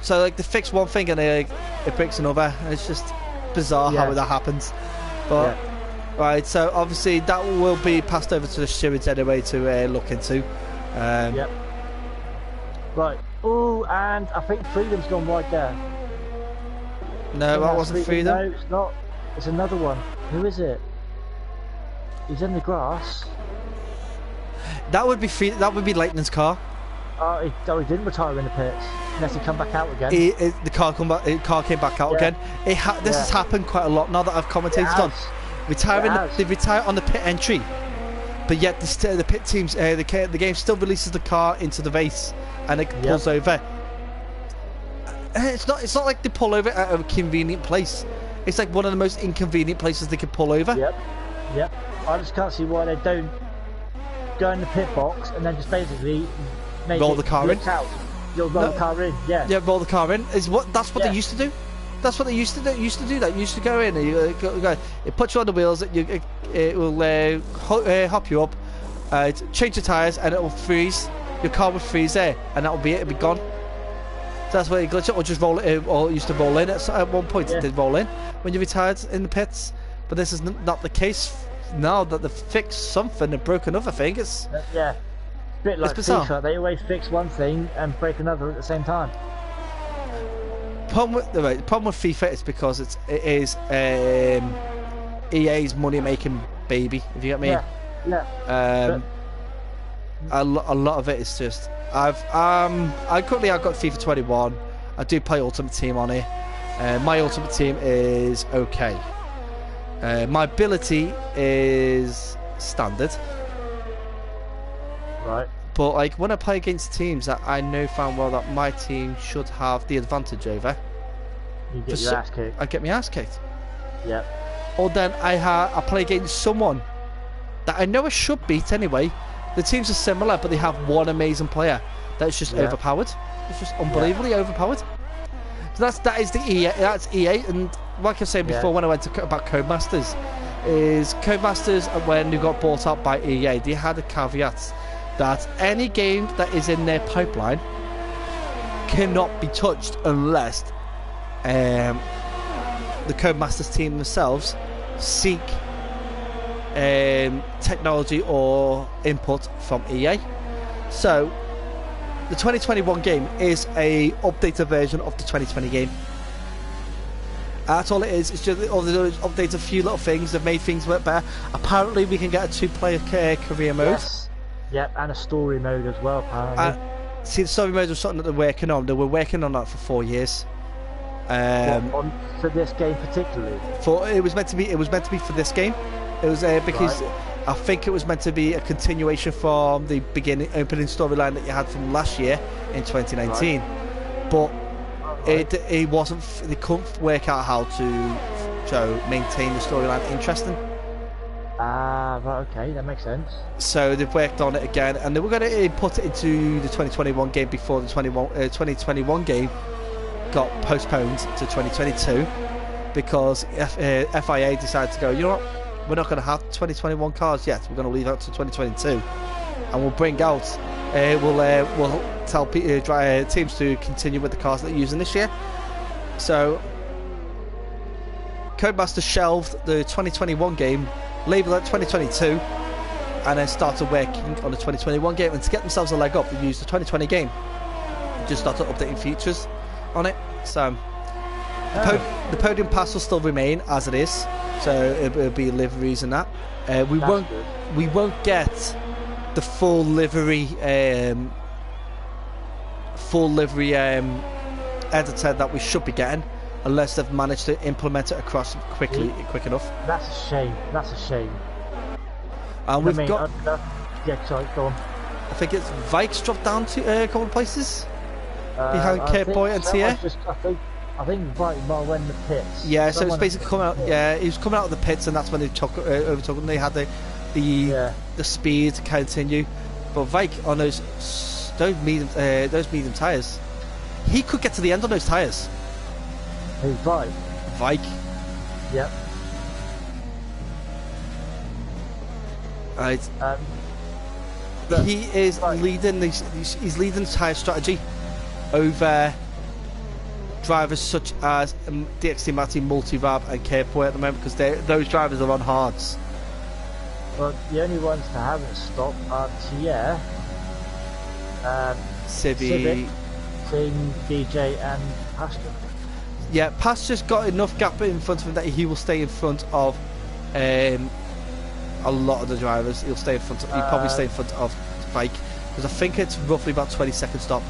So like they fix one thing and it breaks another. It's just bizarre how that happens. But right, so obviously that will be passed over to the stewards anyway to look into. Right. Oh, and I think Freedom's gone wide there. No, that wasn't Freedom. No, it's not. It's another one. Who is it? He's in the grass. That would be That would be Lightning's car. Oh, he didn't retire in the pits. Unless he come back out again. The car came back out again. This has happened quite a lot now that I've commentated on. They retire on the pit entry, but yet the pit teams, the game still releases the car into the race, and it pulls over. It's not like they pull over at a convenient place. It's like one of the most inconvenient places they could pull over. Yep. I just can't see why they don't go in the pit box and then just basically roll the car in. You'll roll the car in, roll the car in. That's what they used to do. That's what they used to do. Used to go in. It puts you on the wheels. It will hop you up, change the tires, and it will freeze. Your car will freeze there, and that will be it. It'll be gone. So that's where you glitch it, or just roll it. Or it used to roll in at one point. It did roll in when you retired in the pits, but this is not the case now that they've fixed something and broke another thing. It's a bit like FIFA, they always fix one thing and break another at the same time. The problem with FIFA is because it is EA's money-making baby, if you get me. A lot of it is just I've got FIFA 21. I do play Ultimate Team on it. My Ultimate Team is okay. My ability is standard. Right. But like when I play against teams that I know damn well that my team should have the advantage over, you get your ass kicked. I get my ass kicked. Yep. Or then I play against someone that I know I should beat anyway. The teams are similar, but they have one amazing player that's just overpowered. It's just unbelievably overpowered. So that is the EA. That's EA, and like I said before, when I went about Codemasters, when they got bought out by EA, they had a caveat that any game that is in their pipeline cannot be touched unless the Codemasters team themselves seek technology or input from EA. So the 2021 game is a updated version of the 2020 game. That's all it is. It's just updated a few little things. They've made things work better. Apparently we can get a 2-player career mode. Yep, and a story mode as well, apparently. See, the story mode was something that they're working on. They were working on that for 4 years. For this game particularly? It was meant to be for this game. It was because I think it was meant to be a continuation from the opening storyline that you had from last year in 2019. But it wasn't. They couldn't work out how to maintain the storyline interesting. Right, okay, that makes sense. So they've worked on it again, and they were going to put it into the 2021 game before the 2021 game got postponed to 2022 because FIA decided to go, you know what, we're not going to have 2021 cars yet. We're going to leave out to 2022, and we'll bring out. We'll tell teams to continue with the cars that they're using this year. So Codemasters shelved the 2021 game, labelled it 2022, and then started working on the 2021 game. And to get themselves a leg up, they used the 2020 game and just started updating features on it. So the podium pass will still remain as it is, so it'll be liveries and that. We won't get the full livery editor that we should be getting unless they've managed to implement it across quick enough. That's a shame. And we've got... yeah, sorry, go on. I think it's Vikes dropped down to a couple of places. Behind Kurt Boy and Tia. I think Vike might have went in the pits. Yeah, so it's basically coming out. Yeah, he was coming out of the pits, and that's when they overtook him. They had the speed to continue, but Vike on those medium tyres, he could get to the end on those tyres. Who's Vike? Vike. Yep. Right. He is leading. He's leading the tyre strategy over drivers such as DxT Matty, Multivab and Capepoint at the moment, because those drivers are on hards. Well, the only ones that haven't stopped are Tia, Civic, King, DJ and Pastor. Yeah, Pastor's got enough gap in front of him that he will stay in front of a lot of the drivers. He'll probably stay in front of Vike, because I think it's roughly about 20-second stop.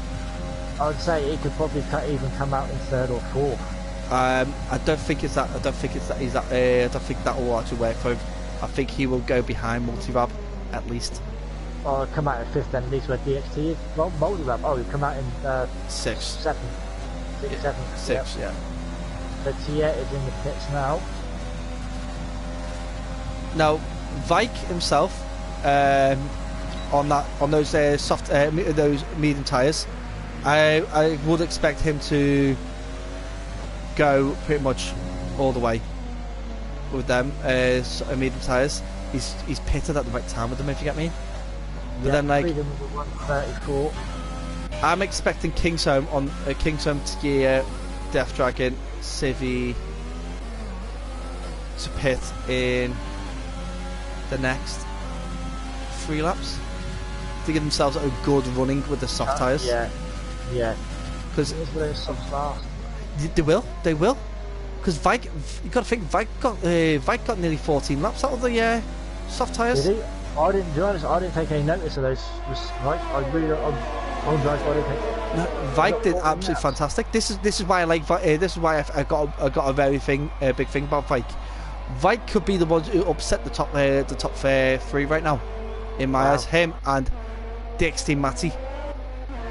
I would say he could probably even come out in third or fourth. I don't think it's that. I don't think that will actually work for him. I think he will go behind Multivab at least. Or come out in fifth then, at least where DxT is. Well, Multivab. Oh, he'll come out in sixth. Sixth. Yeah. But Tia is in the pits now. Now, Vike himself, on those those medium tyres, I would expect him to go pretty much all the way with them medium tyres. He's pitted at the right time with them, if you get me. But then, like, 134. I'm expecting Kingsholm on Kingsholm, Tia, Death Dragon, Civi to pit in the next 3 laps to give themselves a good running with the soft tyres. Yeah. Because they will. Because Vike, you got to think, Vike got nearly 14 laps out of the soft tyres. Did he? I didn't take any notice of those. I really don't. Vike did absolutely fantastic. This is why I like Vike. This is why I got a big thing about Vike. Vike could be the ones who upset the top 3 right now, in my eyes. Him and DxT Matty,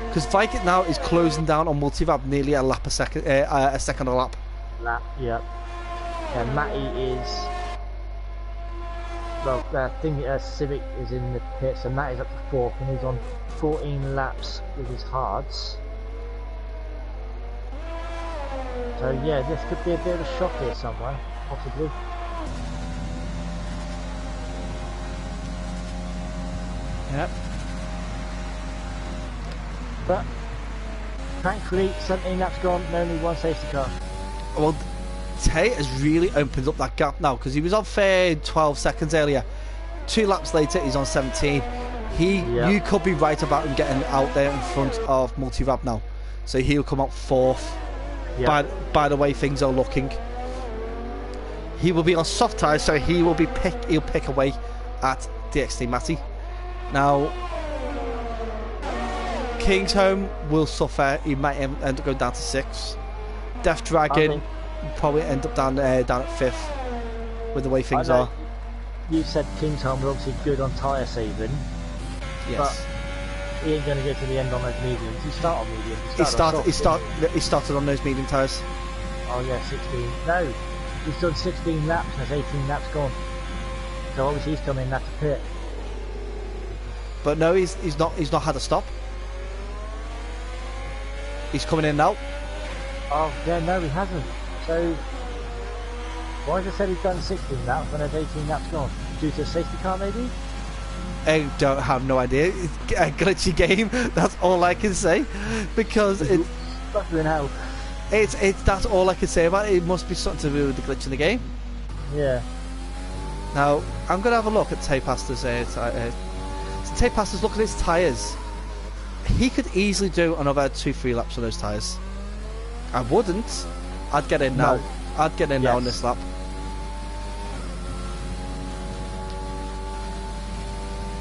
because Vike now is closing down on Multivab nearly a second a lap. Yeah. And Matty is. Well, I think Civic is in the pits, and Matty's up to 4th, and he's on 14 laps with his hards. So yeah, this could be a bit of a shock here somewhere, possibly. Yep. But thankfully, 17 laps gone, and only one safety car. Well, Tay has really opened up that gap now, because he was on 12 seconds earlier. 2 laps later, he's on 17. You could be right about him getting out there in front of Multivab now, so he'll come out 4th. By the way things are looking, he will be on soft tyres, so he'll pick away at DxT Matty. Now, Kingsholm will suffer. He might end up going down to 6th. Death Dragon probably end up down at 5th with the way things are. You said Kingsholm was obviously good on tyre saving. Yes. But he ain't going to get to the end on those mediums. He started on mediums. He started on those medium tyres. Oh yeah, 16. No, he's done 16 laps and there's 18 laps gone. So obviously he's coming in at the pit. But no, he's not had a stop. He's coming in now. Oh yeah, no, he hasn't. So why has it said he's done 16 laps when there's 18 laps gone? Due to a safety car, maybe? I don't have no idea. It's a glitchy game. That's all I can say, because it's fucking hell. That's all I can say about it. It must be something to do with the glitch in the game. Yeah. Now I'm gonna have a look at Tay Pasta's. Tay Pasta's look at his tyres. He could easily do another 2-3 laps on those tyres. I wouldn't. I'd get in now. I'd get in now on this lap.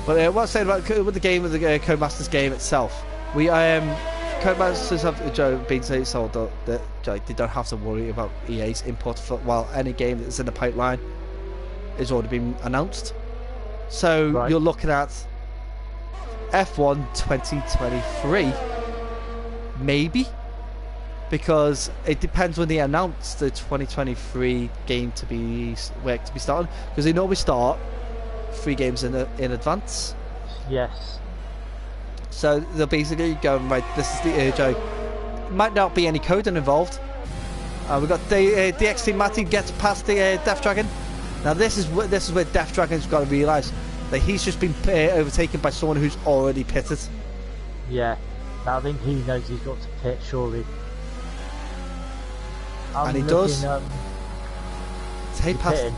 But what I'm saying about with the game, with the Codemasters game itself, we Codemasters have been told that they don't have to worry about EA's input while any game that's in the pipeline has already been announced. So Right. you're looking at F1 2023, maybe, because it depends when they announce the 2023 game to be starting, because they normally start 3 games in advance. Yes. So they're basically going, right, this is the joke. Might not be any coding involved. We've got the DxT Matty gets past the Death Dragon. Now this is where Death Dragon's got to realise that he's just been overtaken by someone who's already pitted. Yeah. Now I think he knows he's got to pit, surely. And he does. Tay pitting.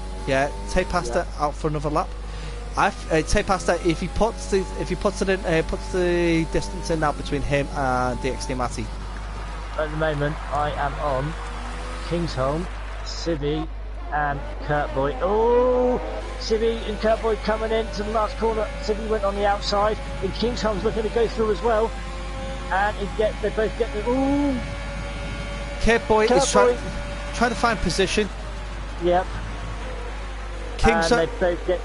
Pasta out for another lap. Tay Pasta, if he puts the distance in now between him and DxT Matty. At the moment, I am on Kingsholm, Civi, and Kurtboy. Oh, Civi and Kurtboy coming in to the last corner. Civi went on the outside, and Kingsholm's looking to go through as well. And they both get the. Ooh, Kurtboy is trying to find position. Yep. Kingsholm. And they both get.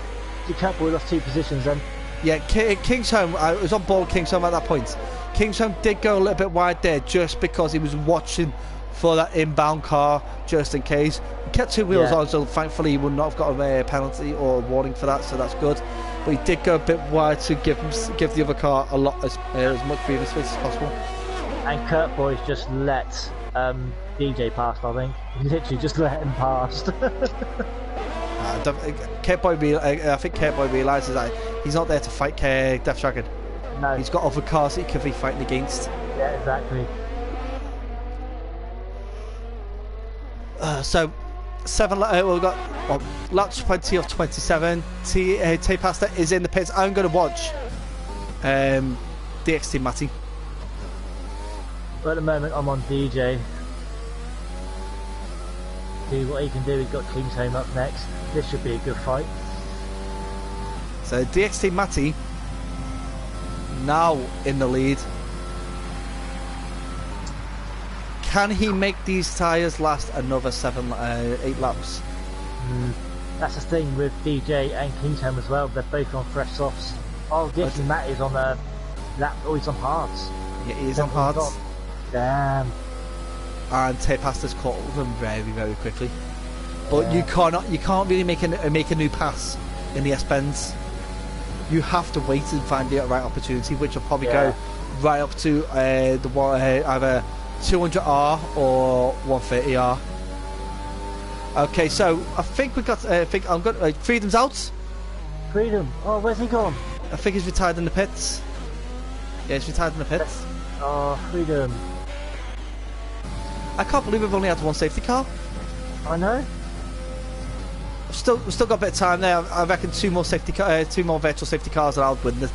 The Kurtboy lost 2 positions then. Yeah, Kingsholm. I was on board Kingsholm at that point. Kingsholm did go a little bit wide there just because he was watching for that inbound car just in case. He kept 2 wheels on, so thankfully he would not have got a penalty or a warning for that, so that's good. But he did go a bit wide to give the other car as much breathing space as possible. And Kurtboy's just let DJ past, I think. He literally just let him past. I think Kurtboy realises that he's not there to fight Death Dragon. No. He's got other cars that he could be fighting against. Yeah, exactly. So, 7. We've got lap 20 of 27. Tay Pasta is in the pits. I'm going to watch DxT Matty. But at the moment, I'm on DJ. See what he can do. He's got Kingsholm up next. This should be a good fight. So DxT Matty now in the lead. Can he make these tyres last another 8 laps? That's the thing with DJ and Kingsholm as well. They're both on fresh softs. Oh, DxT Matt is on a lap. Oh, he's on hards. Yeah, he's on hards. Damn. And Tay Pasta's caught up with him very, very quickly. But you can't really make a new pass in the S-bends. You have to wait and find the right opportunity, which will probably go right up to the one either 200R or 130R. Okay, so I think we got. I'm good. Freedom's out. Freedom. Oh, where's he gone? I think he's retired in the pits. Yeah, he's retired in the pits. Oh, Freedom. I can't believe we've only had 1 safety car. I know. We've still got a bit of time there. I reckon 2 more virtual safety cars, and I'll win this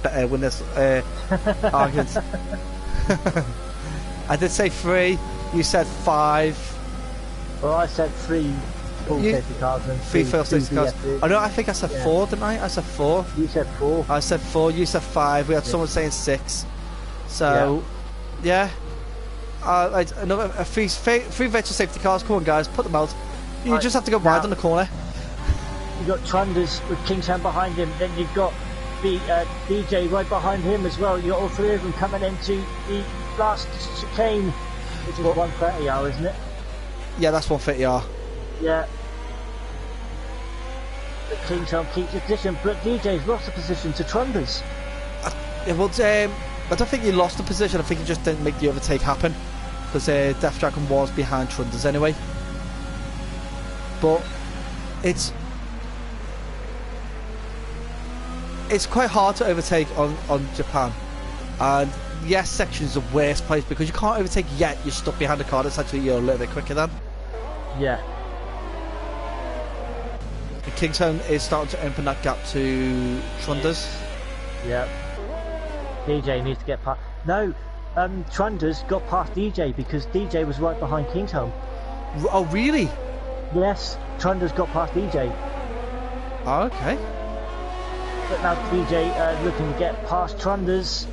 argument. I did say 3. You said 5. Well, I said 3 full safety cars and 3 full safety cars. Oh no, I think I said 4, didn't I? I said 4. You said 4. I said 4. You said 5. We had someone saying 6. So, yeah. Another 3 virtual safety cars. Come on, guys, put them out. You just have to go wide on the corner. You got Trunders with Kingsholm behind him. Then you've got the DJ right behind him as well. You got all 3 of them coming into the last chicane, which is 130R, isn't it? Yeah, that's 130R. Yeah. But Kingsholm keeps his position, but DJ's lost the position to Trunders. I don't think he lost the position. I think he just didn't make the overtake happen because Death Dragon was behind Trunders anyway. But it's quite hard to overtake on Japan, and yes, section's the worst place because you can't overtake yet. You're stuck behind a car that's actually you're a little bit quicker than. Yeah. And Kingsholm is starting to open that gap to Trunders. Yeah. DJ needs to get past. No, Trunders got past DJ because DJ was right behind Kingsholm. Oh, really? Yes, Trunders got past DJ. Oh, okay. But now DJ looking to get past Trunders.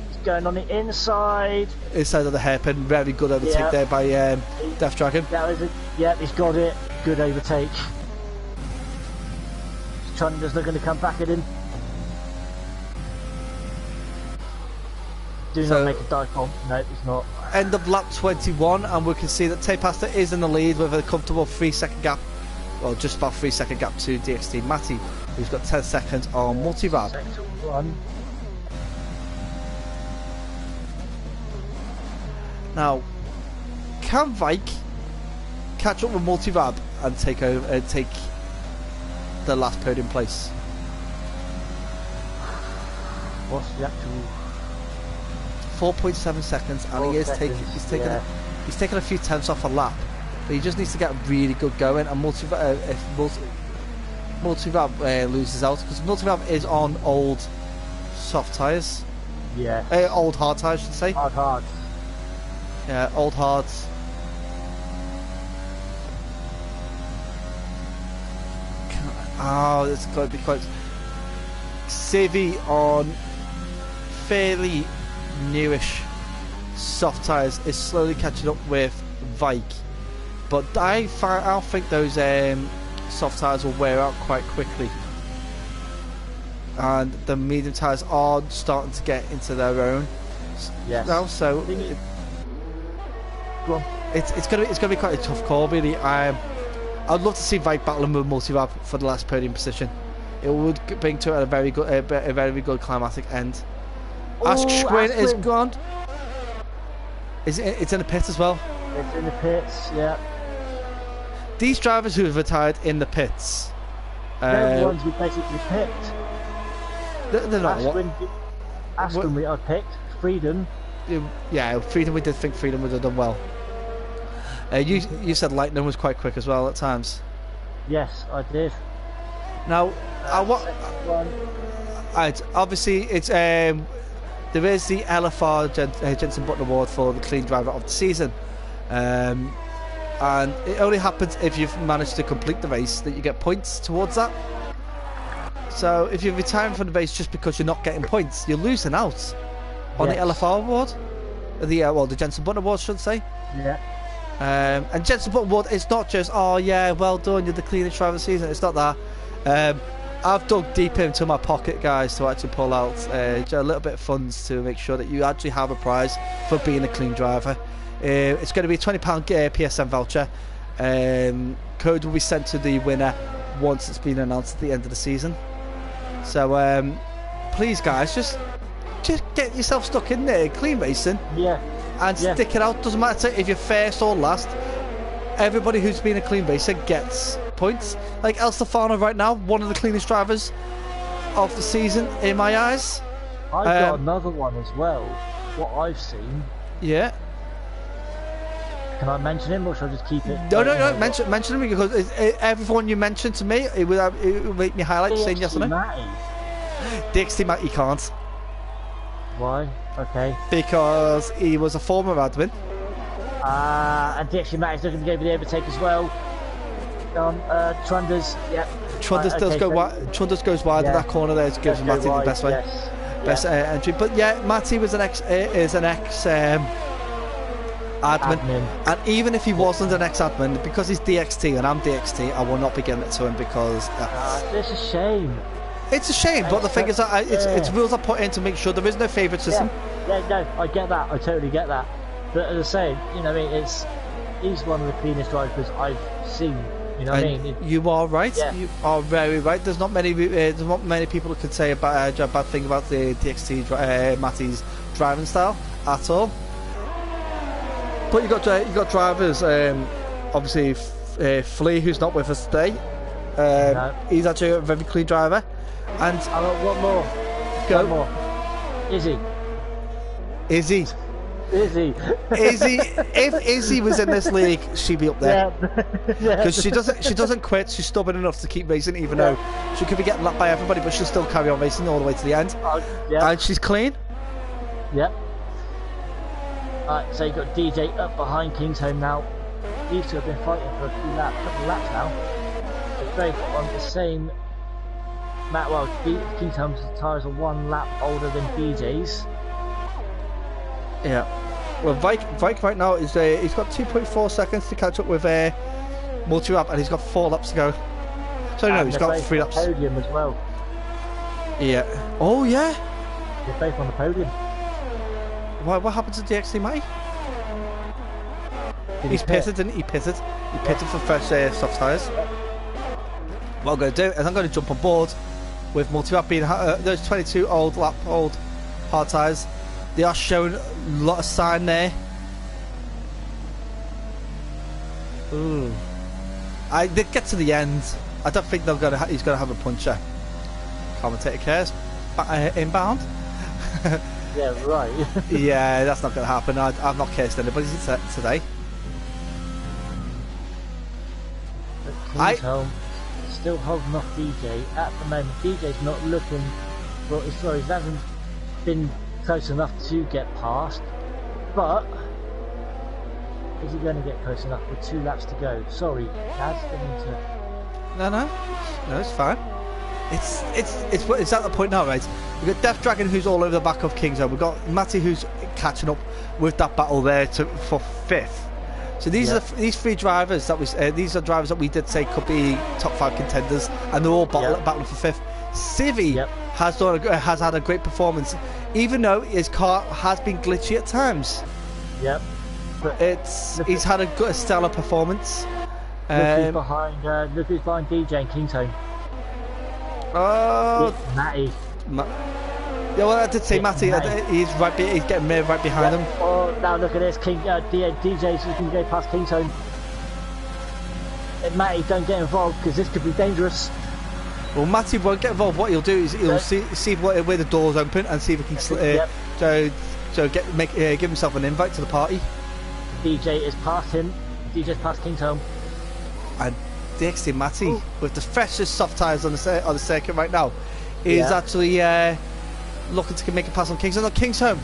He's going on the inside. Inside of the hairpin. Very good overtake there by Death Dragon. That was it. Yeah, he's got it. Good overtake. Trunders looking to come back at him. Do not make a dive bomb. No, it's not. End of lap 21, and we can see that Tapasta is in the lead with a comfortable 3-second gap, well, just about 3-second gap to DxT Matty, who's got 10 seconds on Multivab. Sector 1. Now, can Vike catch up with Multivab and take over, take the last podium place? What's the actual? 4.7 seconds, and he's taking a few tenths off a lap, but he just needs to get really good going. And if Multivab loses out, because Multivab is on old soft tyres, old hard tyres, I should say. Hard. Yeah, old hards. Oh, it's got to be quite. Civi on fairly newish soft tyres is slowly catching up with Vike, but I think those soft tyres will wear out quite quickly, and the medium tyres are starting to get into their own now. So it's gonna be quite a tough call, really. I'd love to see Vike battling with Multivab for the last podium position. It would bring to it a very good climatic end. Ask Squid is gone. It's in the pits as well. It's in the pits, yeah. These drivers who have retired in the pits, they're the ones we basically picked. They're not. Aston I picked. Freedom. Yeah, Freedom. We did think Freedom would have done well. You said Lightning was quite quick as well at times. Yes, I did. Now, obviously it's there is the LFR Jensen Button Award for the clean driver of the season, and it only happens if you've managed to complete the race that you get points towards that. So if you're retiring from the race just because you're not getting points, you're losing out on the LFR award, the Jensen Button Award, should I say. Yeah. And Jensen Button Award, it's not just, oh yeah, well done, you're the cleanest driver of the season. It's not that. I've dug deep into my pocket, guys, to actually pull out a little bit of funds to make sure that you actually have a prize for being a clean driver. It's going to be a £20 PSN voucher. Code will be sent to the winner once it's been announced at the end of the season. So please, guys, just get yourself stuck in there, clean racing, and stick it out. Doesn't matter if you're first or last. Everybody who's been a clean racer gets points. Like El Stefano right now, one of the cleanest drivers of the season in my eyes. I've got another one as well. What I've seen. Yeah. Can I mention him, or should I just keep it? No. Mention him, because everyone you mentioned to me, it would make me highlight saying yes or no. DxT Matty can't. Why? Okay. Because he was a former admin. And DxT Matty's looking to go over the overtake as well. Trunders, Trunders does go wide. Trunders goes wide in that corner there. It gives Matty the best way, best entry. But yeah, Matty was an ex admin, and even if he wasn't an ex admin, because he's DxT and I'm DxT, I will not be giving it to him because it's a shame. It's a shame, but the thing is that it's rules I put in to make sure there is no favouritism. No, I get that. I totally get that. But as I say, you know, I mean, he's one of the cleanest drivers I've seen. You know what I mean? You are right. Yeah. You are very right. There's not many people who could say a bad thing about the DxT Matty's driving style at all. But you got drivers. Obviously, Flea, who's not with us today. No. He's actually a very clean driver. And one more. Go. One more. Izzy. If Izzy was in this league, she'd be up there. Because she doesn't quit. She's stubborn enough to keep racing, even though she could be getting lapped by everybody, but she'll still carry on racing all the way to the end. And she's clean. Yep. Alright, so you've got DJ up behind Kingsholm now. These two have been fighting for a couple of laps now. They're both on the same map. Well, Kingsholm's tyres are 1 lap older than DJ's. Yeah. Well, Vike right now is he's got 2.4 seconds to catch up with Multivab, and he's got 4 laps to go. So no, he's got 3 laps. Podium as well. Yeah. Oh yeah. They're both on the podium. What happened to DxT, Matty? He's pitted, didn't he? He pitted for fresh soft tyres. What I'm going to do is I'm going to jump on board with Multiwrap being those 22 old hard tyres. They are showing a lot of sign there. Ooh. They get to the end. I don't think he's going to have a puncher. Commentator cares. Inbound. Yeah, right. Yeah, that's not going to happen. I've not cursed anybody today. Home, still holding off DJ at the moment. DJ's not looking. Well, sorry, he hasn't been close enough to get past. But is he going to get close enough with 2 laps to go? Sorry, Kaz, didn't mean to. No, it's fine. It's at the point now, right? We've got Death Dragon who's all over the back of King's Home. We've got Matty who's catching up with that battle there for 5th. So these are these 3 drivers that these are drivers that we did say could be top 5 contenders, and they're all battling for 5th. Civi has had a great performance, even though his car has been glitchy at times. Yep. But he's had a stellar performance. Look who's behind DJ and King's Home. Oh, Matty. Yeah, well, I did say Matty. He's getting right behind him. Oh, now look at this. DJ's just going to go past King's Home. And Matty, don't get involved because this could be dangerous. Well, Matty won't get involved. What he'll do is he'll see where the doors open and see if he can give himself an invite to the party. DJ is past him. DJ's past King's Home. And DxT Matty, with the freshest soft tyres on the circuit right now, is actually looking to make a pass on King's Home. No, King's Home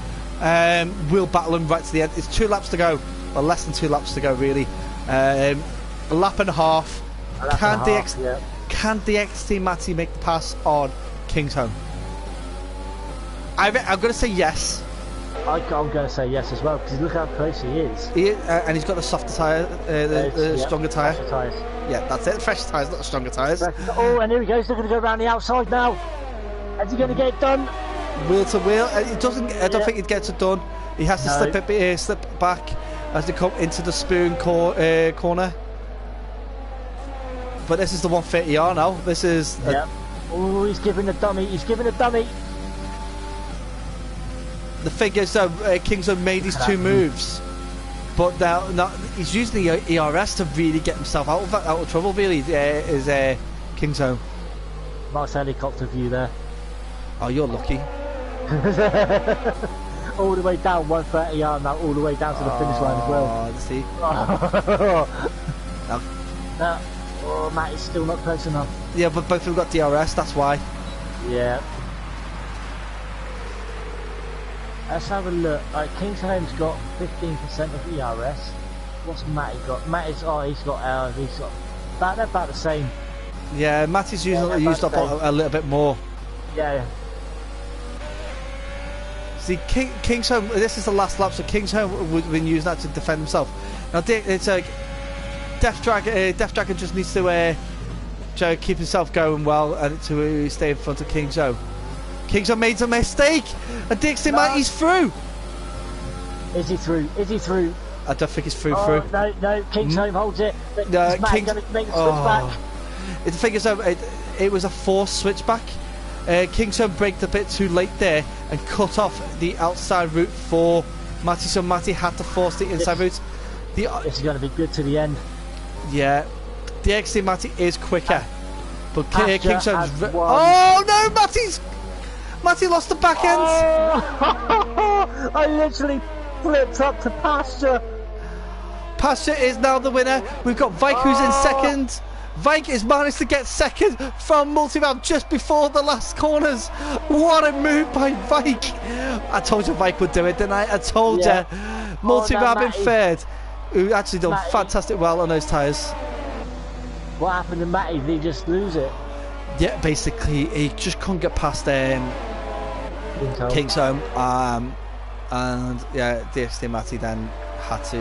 will battle him right to the end. It's 2 laps to go, or less than 2 laps to go, really. A lap and a half. Can DxT Matty make the pass on King's Home? I'm going to say yes. I'm going to say yes as well, because look how close he is. And he's got the softer tyre, the stronger tyre. Yeah, that's it. Fresh tyres, not the stronger tyres. Oh, and here he goes. They're going to go around the outside now. Is he going to get it done? Wheel to wheel. It doesn't. I don't think it gets it done. He has to slip back as they come into the spoon corner. But this is the 130R now. This is. Oh, he's giving a dummy. He's giving a dummy. The thing is, King's Home made these 2 moves, but now he's using the ERS to really get himself out of trouble. Really, is King's Home. Nice helicopter view there. Oh, you're lucky. All the way down 130R now, all the way down to the finish line as well. See. Oh, Matt is still not close enough. Yeah, but both of them got DRS. That's why. Yeah. Let's have a look. King's Home's got 15% of ERS. What's Matty got? He's got about the same. Yeah, Matty's used up a little bit more. Yeah. See, King's Home. This is the last lap, so King's Home would have been using that to defend himself. Now, it's Death Dragon just needs to keep himself going well and to stay in front of King's Home. King's Home made a mistake, and DxT Matty's through. Is he through? Is he through? I don't think he's through. No, King's Home holds it. But King's going to make the switch back. The thing is, it was a forced switchback. King's Home braked a bit too late there and cut off the outside route for Matty, so Matty had to force the inside route. This is going to be good to the end. Yeah, DxT Matty is quicker, but King's Home's... Oh no, Matty lost the back end. Oh, I literally flipped up to Pasture. Pasture is now the winner. We've got Vike who's in second. Vike has managed to get second from Multiwrap just before the last corners. What a move by Vike. I told you Vike would do it, didn't I? I told you. Multiwrap in third, who actually done fantastic well on those tyres. What happened to Matty? Did he just lose it? Yeah, basically he just couldn't get past King's Home. And yeah, DxT Matty then had to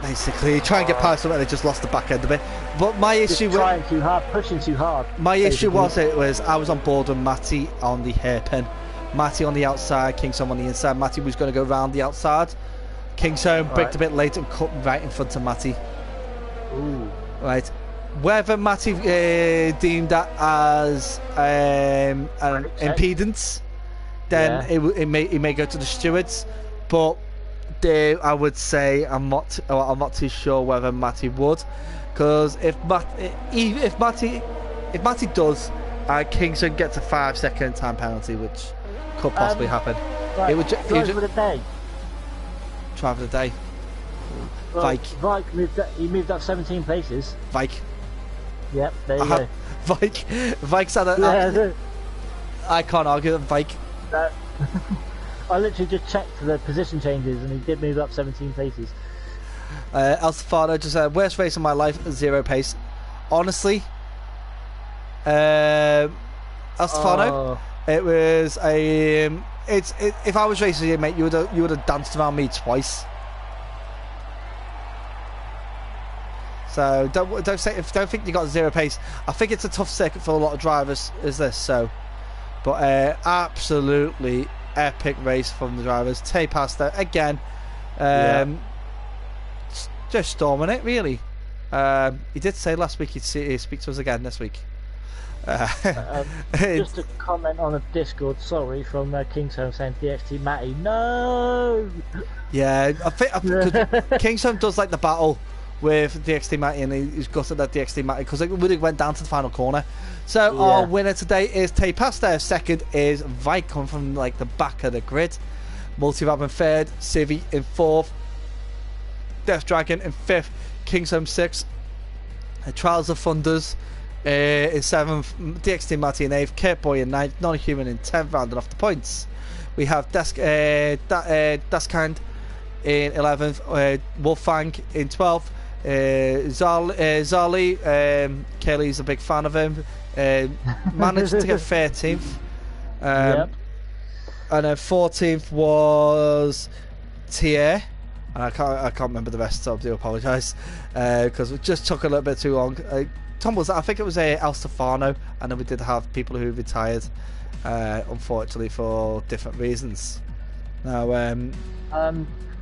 basically try and get past them, and they just lost the back end of it. But my issue trying too hard, pushing too hard. My issue was I was on board with Matty on the hairpin, Matty on the outside, Kingsome on the inside. Matty was going to go round the outside. Kingsome braked a bit late and cut right in front of Matty. Ooh. Right. Whether Matty deemed that as an impedance, then it may go to the stewards. But I would say I'm not too sure whether Matty would, because if Matty does, Kingston gets a 5-second time penalty, which could possibly happen. Right. It would drive for the day. Drive of the day. Well, Vike moved up 17 places. Vike. Yep, there you go. Vike's had a. I can't argue that Vike. I literally just checked the position changes and he did move up 17 places. El Stefano just said, worst race of my life, 0 pace. Honestly, El Stefano, it was a. If I was racing here, mate, you would have danced around me twice. So don't think you got 0 pace. I think it's a tough circuit for a lot of drivers. Is this so? But absolutely epic race from the drivers. Tay Pasta again, just storming it really. He did say last week he'd speak to us again this week. Just a comment on a Discord, sorry, from Kingsome saying DxT Matty, no. Yeah, I think Kingsome does like the battle with DxT Matty, and he's gutted that DxT Matty because it really went down to the final corner. So our winner today is Tay Pasta. Second is Vike, coming from like the back of the grid. Multivab in third, Civi in fourth, Death Dragon in fifth, Kingsome sixth, Trials of Thunders in seventh, DxT Matty in eighth, Kurt Boy in ninth, Non-Human in 10th, rounding off the points. We have Daskand in 11th, Wolfang in 12th, Zali, Kelly's a big fan of him, managed to get 13th, and then 14th was Tier, and I can't remember the rest, so I do apologise because it just took a little bit too long. Tom was, I think it was El Stefano, and then we did have people who retired, unfortunately for different reasons. Now,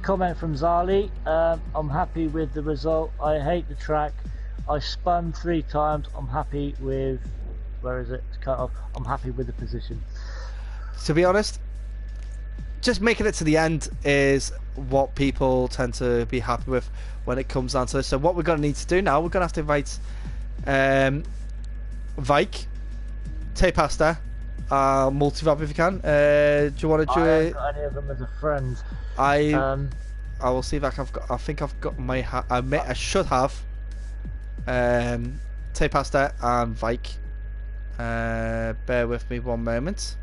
comment from Zali. I'm happy with the result. I hate the track. I spun 3 times. I'm happy with. Where is it? It's cut off. I'm happy with the position. To be honest, just making it to the end is what people tend to be happy with when it comes down to this. So what we're going to need to do now, we're going to have to invite Vike, Tay Pasta, Multivab if you can. Do you want to do it? I haven't got any of them as a friend. I will see if I think I've got my. I should have. Tay Pasta and Vike. Bear with me one moment.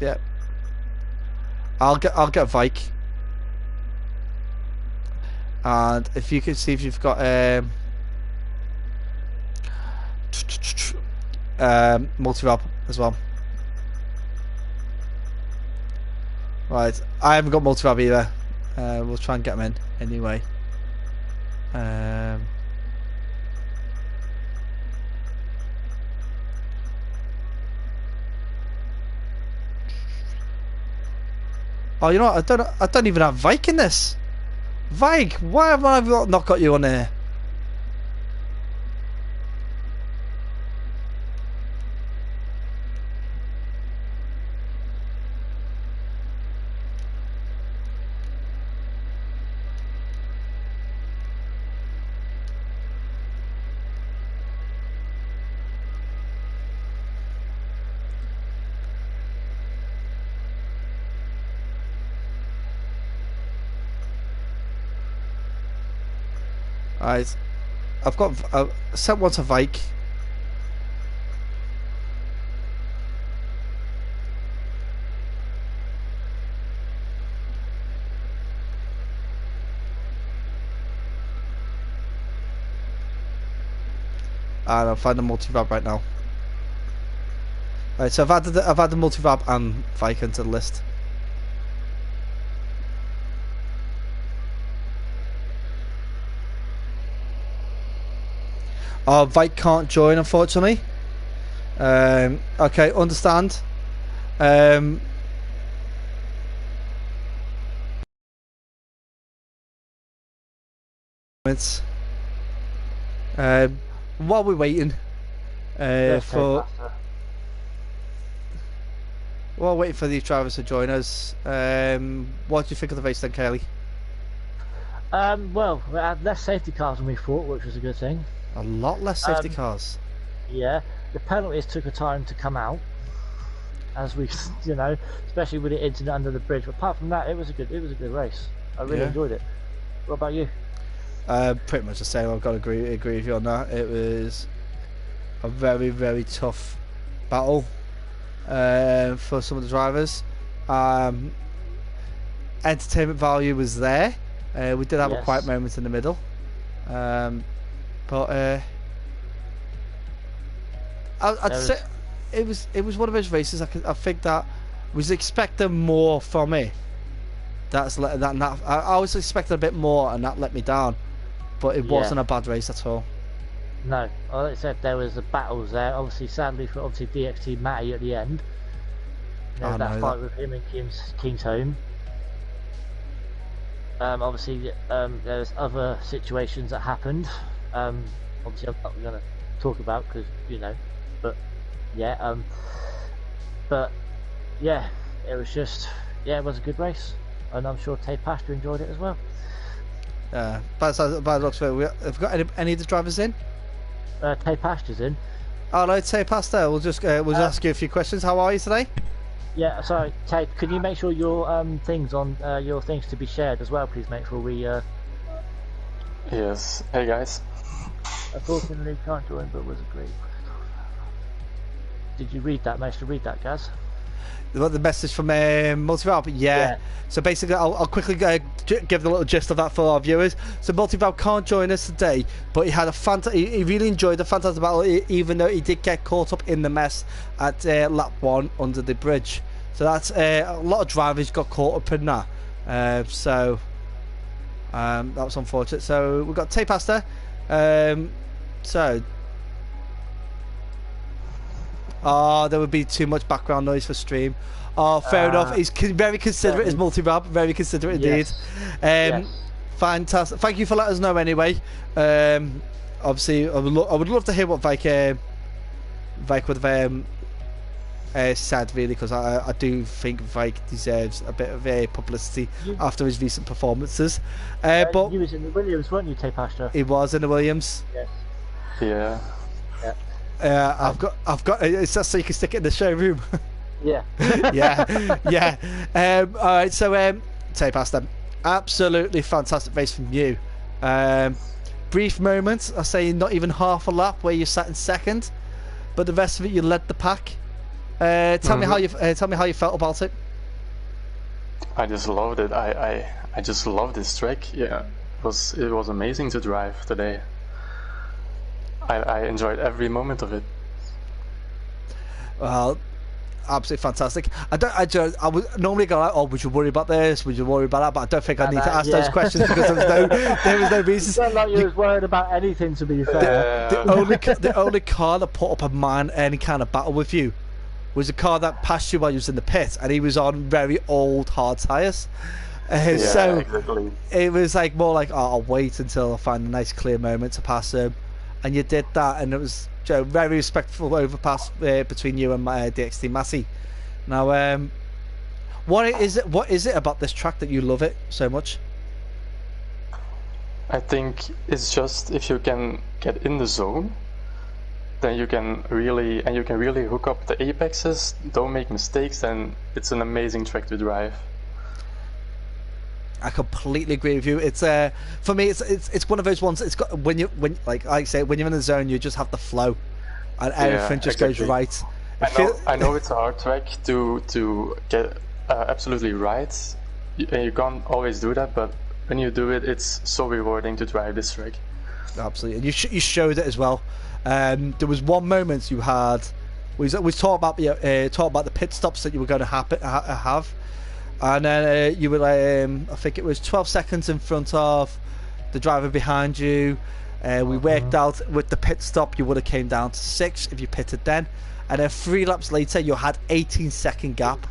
Yep. I'll get Vike. And if you can see if you've got Multivab as well. Right, I haven't got Multivab either. We'll try and get him in anyway. Oh, you know what? I don't even have Vike in this. Vike, why have I not got you on here? Right, I've sent one to Vike. And I'll find the Multivab right now. Right, so I've added the Multivab and Vike into the list. Our Vike can't join, unfortunately. Okay, understand. While we're waiting for these drivers to join us, what do you think of the race then, Kelly? Well, we had less safety cars than we thought, which was a good thing. A lot less safety cars. Yeah, the penalties took a time to come out, as we, you know, especially with the incident under the bridge. But apart from that, it was a good race. I really enjoyed it. What about you? Pretty much the same. I've got to agree with you on that. It was a very, very tough battle for some of the drivers. Entertainment value was there. We did have a quiet moment in the middle, but I'd say it was one of those races. I think that was expecting more from it. I was expecting a bit more, and that let me down. But it wasn't a bad race at all. No, like I said, there was the battles there. Obviously, sadly for DxT Matty at the end. You know, that fight with him and King's Home. Obviously, there's other situations that happened. Obviously, I'm not going to talk about because you know, but yeah, it was just it was a good race, and I'm sure Tay Pastor enjoyed it as well. By the looks of it, have we got any of the drivers in? Tay Pastor's in. Oh no, Tay Pastor. We'll just ask you a few questions. How are you today? Yeah, sorry, Tay. Can you make sure your things to be shared as well, please? Make sure we. Yes. Hey guys. Unfortunately, can't join, but was great. Did you read that? Managed to read that, Gaz? The message from Multivalve, yeah. So basically, I'll quickly give the little gist of that for our viewers. So Multivalve can't join us today, but he had he really enjoyed the fantastic battle, even though he did get caught up in the mess at lap 1 under the bridge. So that's a lot of drivers got caught up in that. So that was unfortunate. So we've got Tay Pastor. There would be too much background noise for stream. Fair enough. He's very considerate, is Multirab. Very considerate indeed. Fantastic. Thank you for letting us know anyway. Obviously, I would love to hear what Vike would have said, really, because I do think Vike deserves a bit of publicity after his recent performances. But you was in the Williams, weren't you, Tay Pastor? He was in the Williams. Yes. Yeah. I've got. It's just so you can stick it in the showroom. Yeah. yeah. All right. So, Tay Pastor, absolutely fantastic race from you. Brief moments. I say not even half a lap where you sat in second, but the rest of it you led the pack. Tell me how you felt about it. I just loved it. I just loved this track. Yeah, it was amazing to drive today. I enjoyed every moment of it. Well, absolutely fantastic. I would normally go like, oh, would you worry about this? Would you worry about that? But I don't think I need to ask those questions because there was no reason. It's not like you was worried about anything, to be fair. The only car that put up any kind of battle with you was a car that passed you while you was in the pit, and he was on very old hard tyres. So exactly. It was like more like, oh, I'll wait until I find a nice clear moment to pass him. And you did that, and it was a very respectful overpass between you and DxT Massey. Now, what is it about this track that you love it so much? I think it's just if you can get in the zone, then you can really hook up the apexes, don't make mistakes, then it's an amazing track to drive. I completely agree with you. It's for me, it's one of those ones. It's got when like I say, when you're in the zone, you just have the flow, and everything just goes right. I know it's a hard track to get absolutely right, and you can't always do that. But when you do it, it's so rewarding to drive this track. Absolutely, and you showed it as well. There was one moment you had. We talked about the pit stops that you were going to have. And then you were, I think it was 12 seconds in front of the driver behind you. We worked out with the pit stop, you would have came down to 6 if you pitted then. And then 3 laps later, you had 18-second gap.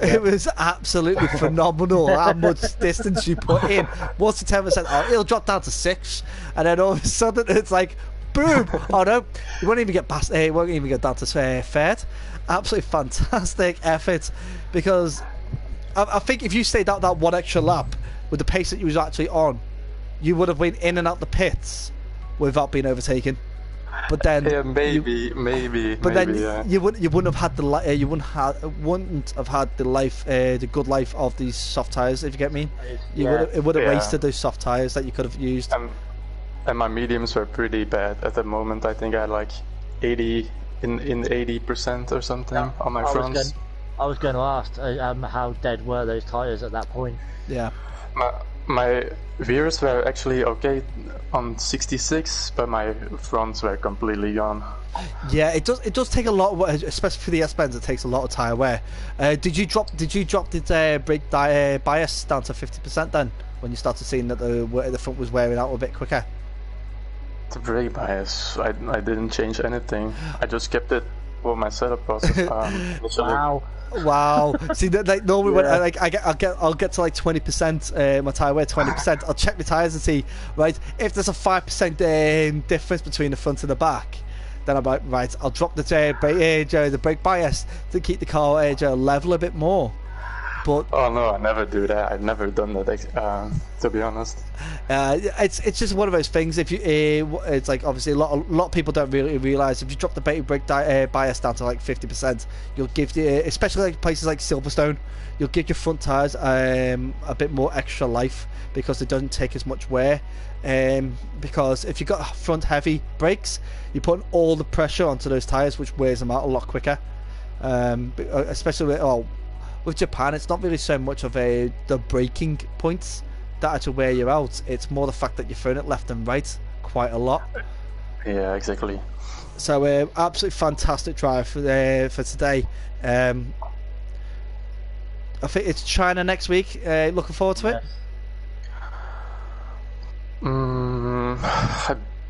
It was absolutely phenomenal how much distance you put in. Once the 10%, oh, it'll drop down to 6, and then all of a sudden it's like, boom! Oh no, you won't even get past. You won't even get down to third. Absolutely fantastic effort, because I think if you stayed out that one extra lap with the pace that you was actually on, you would have went in and out the pits without being overtaken. But then, yeah, maybe. But then Yeah. you wouldn't have had the wouldn't have had the good life of these soft tires, if you get me. It would have wasted those soft tires that you could have used. And my mediums were pretty bad at the moment. I think I had like 80 in 80% or something on my fronts. I was going to ask how dead were those tires at that point. Yeah. My rears were actually okay on 66, but my fronts were completely gone. Yeah, it does take a lot of, especially for the S-bends, it takes a lot of tyre wear. Did you drop the brake bias down to 50% then, when you started seeing that the front was wearing out a bit quicker? The brake bias, I didn't change anything. I just kept it what my setup was. Wow. See, like normally when I'll get to like 20%, my tyre wear 20%. I'll check the tyres and see, right, if there's a 5% difference between the front and the back, then I'm like, right, I'll drop the brake bias to keep the car level a bit more. But oh no, I never do that. I've never done that, to be honest. It's just one of those things. If you, it's like obviously a lot of people don't really realise, if you drop the brake bias down to like 50%, you'll give especially like places like Silverstone, you'll give your front tyres a bit more extra life because it doesn't take as much wear. Because if you've got front heavy brakes, you're putting all the pressure onto those tyres, which wears them out a lot quicker. Especially with Japan, it's not really so much of the braking points that actually wear you out. It's more the fact that you're throwing it left and right quite a lot. Yeah, exactly. So absolutely fantastic drive for today. I think it's China next week. Looking forward to it.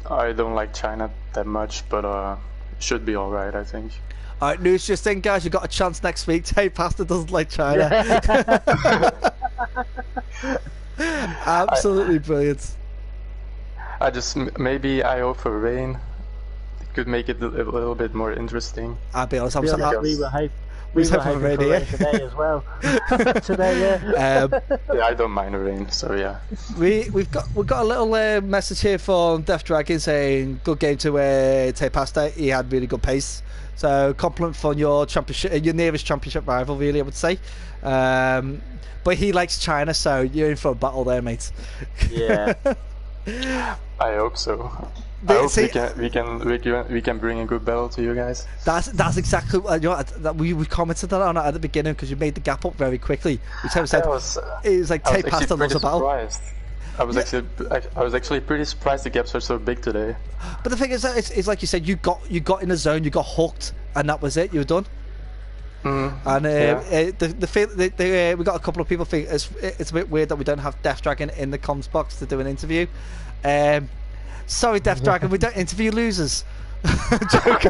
I don't like China that much, but should be all right, I think. Alright, news just in, guys. You've got a chance next week. Tay Pasta doesn't like China. Absolutely brilliant. Maybe I hope for rain. It could make it a little bit more interesting. I'll be honest, we were hoping for rain today as well. Today, yeah. Yeah, I don't mind the rain, so yeah. We've got a little message here from Death Dragon saying good game to Tay Pasta. He had really good pace. So compliment for your championship, your nearest championship rival, really, I would say. But he likes China, so you're in for a battle there, mate. Yeah. I hope so. I hope we can bring a good battle to you guys. That's exactly that we commented on at the beginning, because you made the gap up very quickly. Which I said it was like Tay Pasta loves a battle. I was actually pretty surprised the gaps are so big today. But the thing is, it's like you said, you got in the zone, you got hooked, and that was it. You were done. And we got a couple of people think it's a bit weird that we don't have Death Dragon in the comms box to do an interview. Sorry, Death Dragon, we don't interview losers. I'm joking.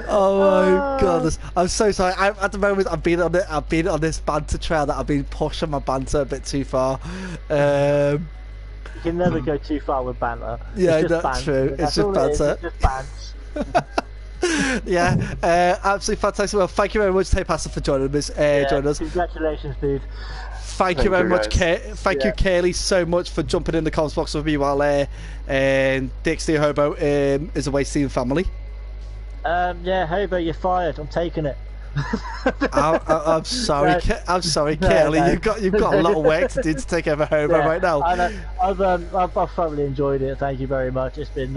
Oh my goodness, I'm so sorry. At the moment, I've been on this banter trail that I've been pushing my banter a bit too far. You can never go too far with banter. Yeah, that's true. It's just banter. It's just bants. Yeah, absolutely fantastic. Well, thank you very much, Tay Pasta, for joining us. Congratulations, dude. Thank you very much, thank you, Kaylee, so much for jumping in the comms box with me while DxT Hobo is away seeing family. Yeah, Hobo, you're fired. I'm taking it. I'm sorry, Kaylee. You've got a lot of work to do to take over Hobo right now. I know. I've thoroughly enjoyed it. Thank you very much. It's been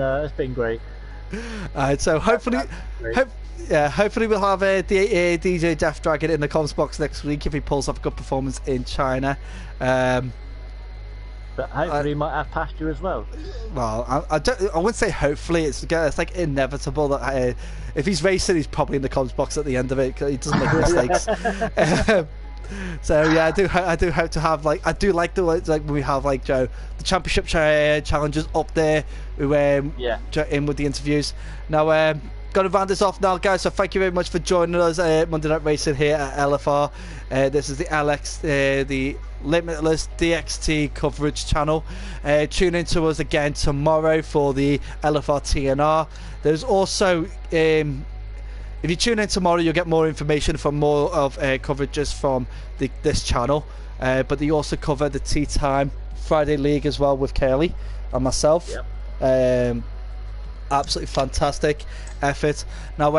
great. So hopefully we'll have DJ Death Dragon in the comms box next week if he pulls off a good performance in China. But hopefully he might have pasture as well. Well, I wouldn't say hopefully. It's like inevitable that if he's racing, he's probably in the comms box at the end of it. 'Cause he doesn't make mistakes. So yeah, I do hope to have I do like the when we have Joe the championship challengers up there who in with the interviews. Now gonna round this off now, guys. So thank you very much for joining us Monday Night Racing here at LFR. This is the Limitless DxT coverage channel. Tune in to us again tomorrow for the LFR TNR. There's also if you tune in tomorrow, you'll get more information from more of coverages from this channel. But they also cover the Teatime Friday League as well with Curly and myself. Yep. Absolutely fantastic effort. Now,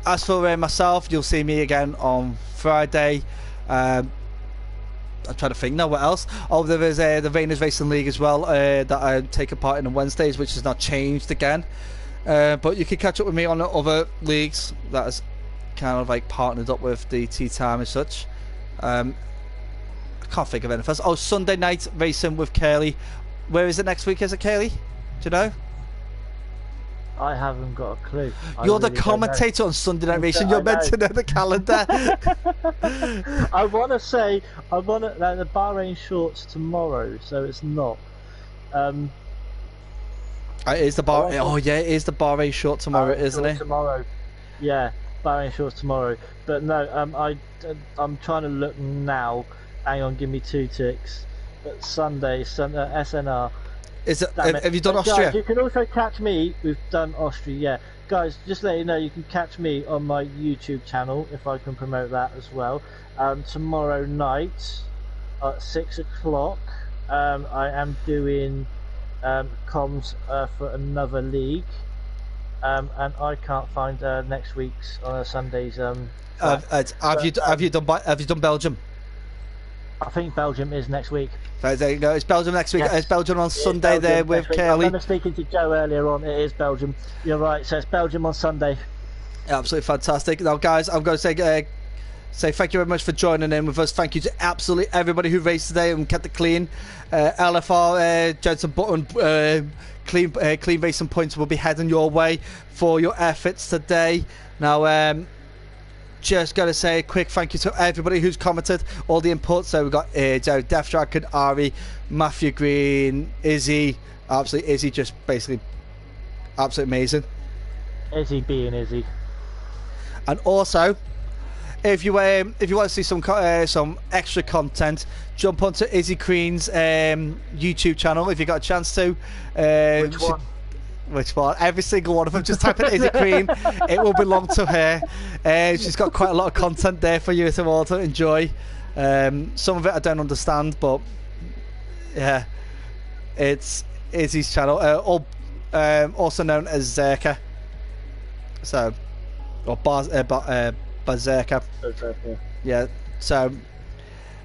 as for myself, you'll see me again on Friday. I'm trying to think now what else. Oh, there is the Venus Racing League as well that I take a part in on Wednesdays, which has not changed again. But you can catch up with me on the other leagues that is kind of partnered up with the Teatime and such. I can't think of anything else. Oh, Sunday night racing with Curly. Where is it next week? Is it Curly? Do you know? I haven't got a clue. You're the commentator on Sunday night racing. You're meant to know the calendar. I want to say the Bahrain shorts tomorrow, so it's not. It is the bar. Oh yeah, it is the Bahrain short tomorrow, isn't it? Tomorrow, yeah, Bahrain shorts tomorrow. But no, I'm trying to look now. Hang on, give me 2 ticks. But Sunday, SNR. Is it? Have you done Austria? Guys, you can also catch me. We've done Austria, yeah. Guys, just let you know, you can catch me on my YouTube channel if I can promote that as well. Tomorrow night at 6 o'clock, I am doing comms for another league, and I can't find next week's on Sundays. Have you done Belgium? I think Belgium is next week. There you go. It's Belgium next week. Yes. It's Belgium on Sunday there with Curly. I remember speaking to Joe earlier on. It is Belgium. You're right. So it's Belgium on Sunday. Absolutely fantastic. Now, guys, I'm going to say thank you very much for joining in with us. Thank you to absolutely everybody who raced today and kept it clean. LFR, Jensen Button, clean racing points will be heading your way for your efforts today. Now, just got to say a quick thank you to everybody who's commented, all the inputs. So we've got Joe, Death Dragon, Ari, Matthew Green, Izzy. Absolutely, Izzy just basically absolutely amazing. Izzy being Izzy. And also, if you want to see some extra content, jump onto Izzy Green's YouTube channel if you got a chance to. Which one? Which one? Every single one of them. Just type in Izzy Green. It will belong to her. She's got quite a lot of content there for you to all to enjoy. Some of it I don't understand, but yeah, it's Izzy's channel. Also known as Zerka. So, or Berserker. Yeah. So,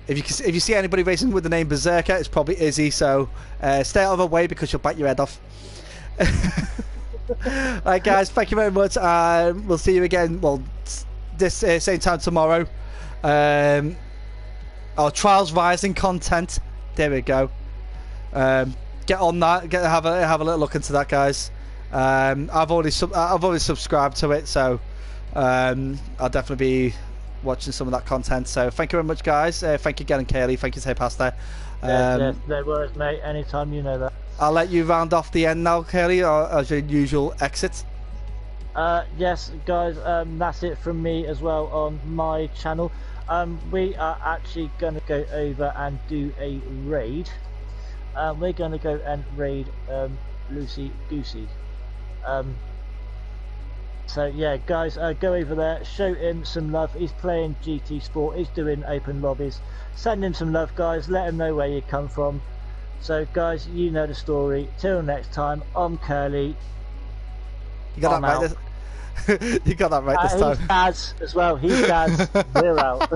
if you see anybody racing with the name Berserker, it's probably Izzy. So, stay out of her way because she'll bite your head off. Alright guys, thank you very much. We'll see you again, well, this same time tomorrow. Our Trials Rising content, there we go. Get on that, have a little look into that, guys. I've already subscribed to it, so I'll definitely be watching some of that content. So thank you very much, guys. Thank you again, Kaylee. Thank you, Say Pasta. Yes, no worries, mate. Anytime, you know that. I'll let you round off the end now, Kelly, or as your usual exit. Yes, guys, that's it from me as well on my channel. We are actually going to go over and do a raid. We're going to go and raid Lucy Goosey. So yeah, guys, go over there, show him some love. He's playing GT Sport, he's doing open lobbies. Send him some love, guys. Let him know where you come from. So guys, you know the story. Till next time, I'm Curly. You got that right. You got that right this time. He's Daz as well. He's Daz. We're out.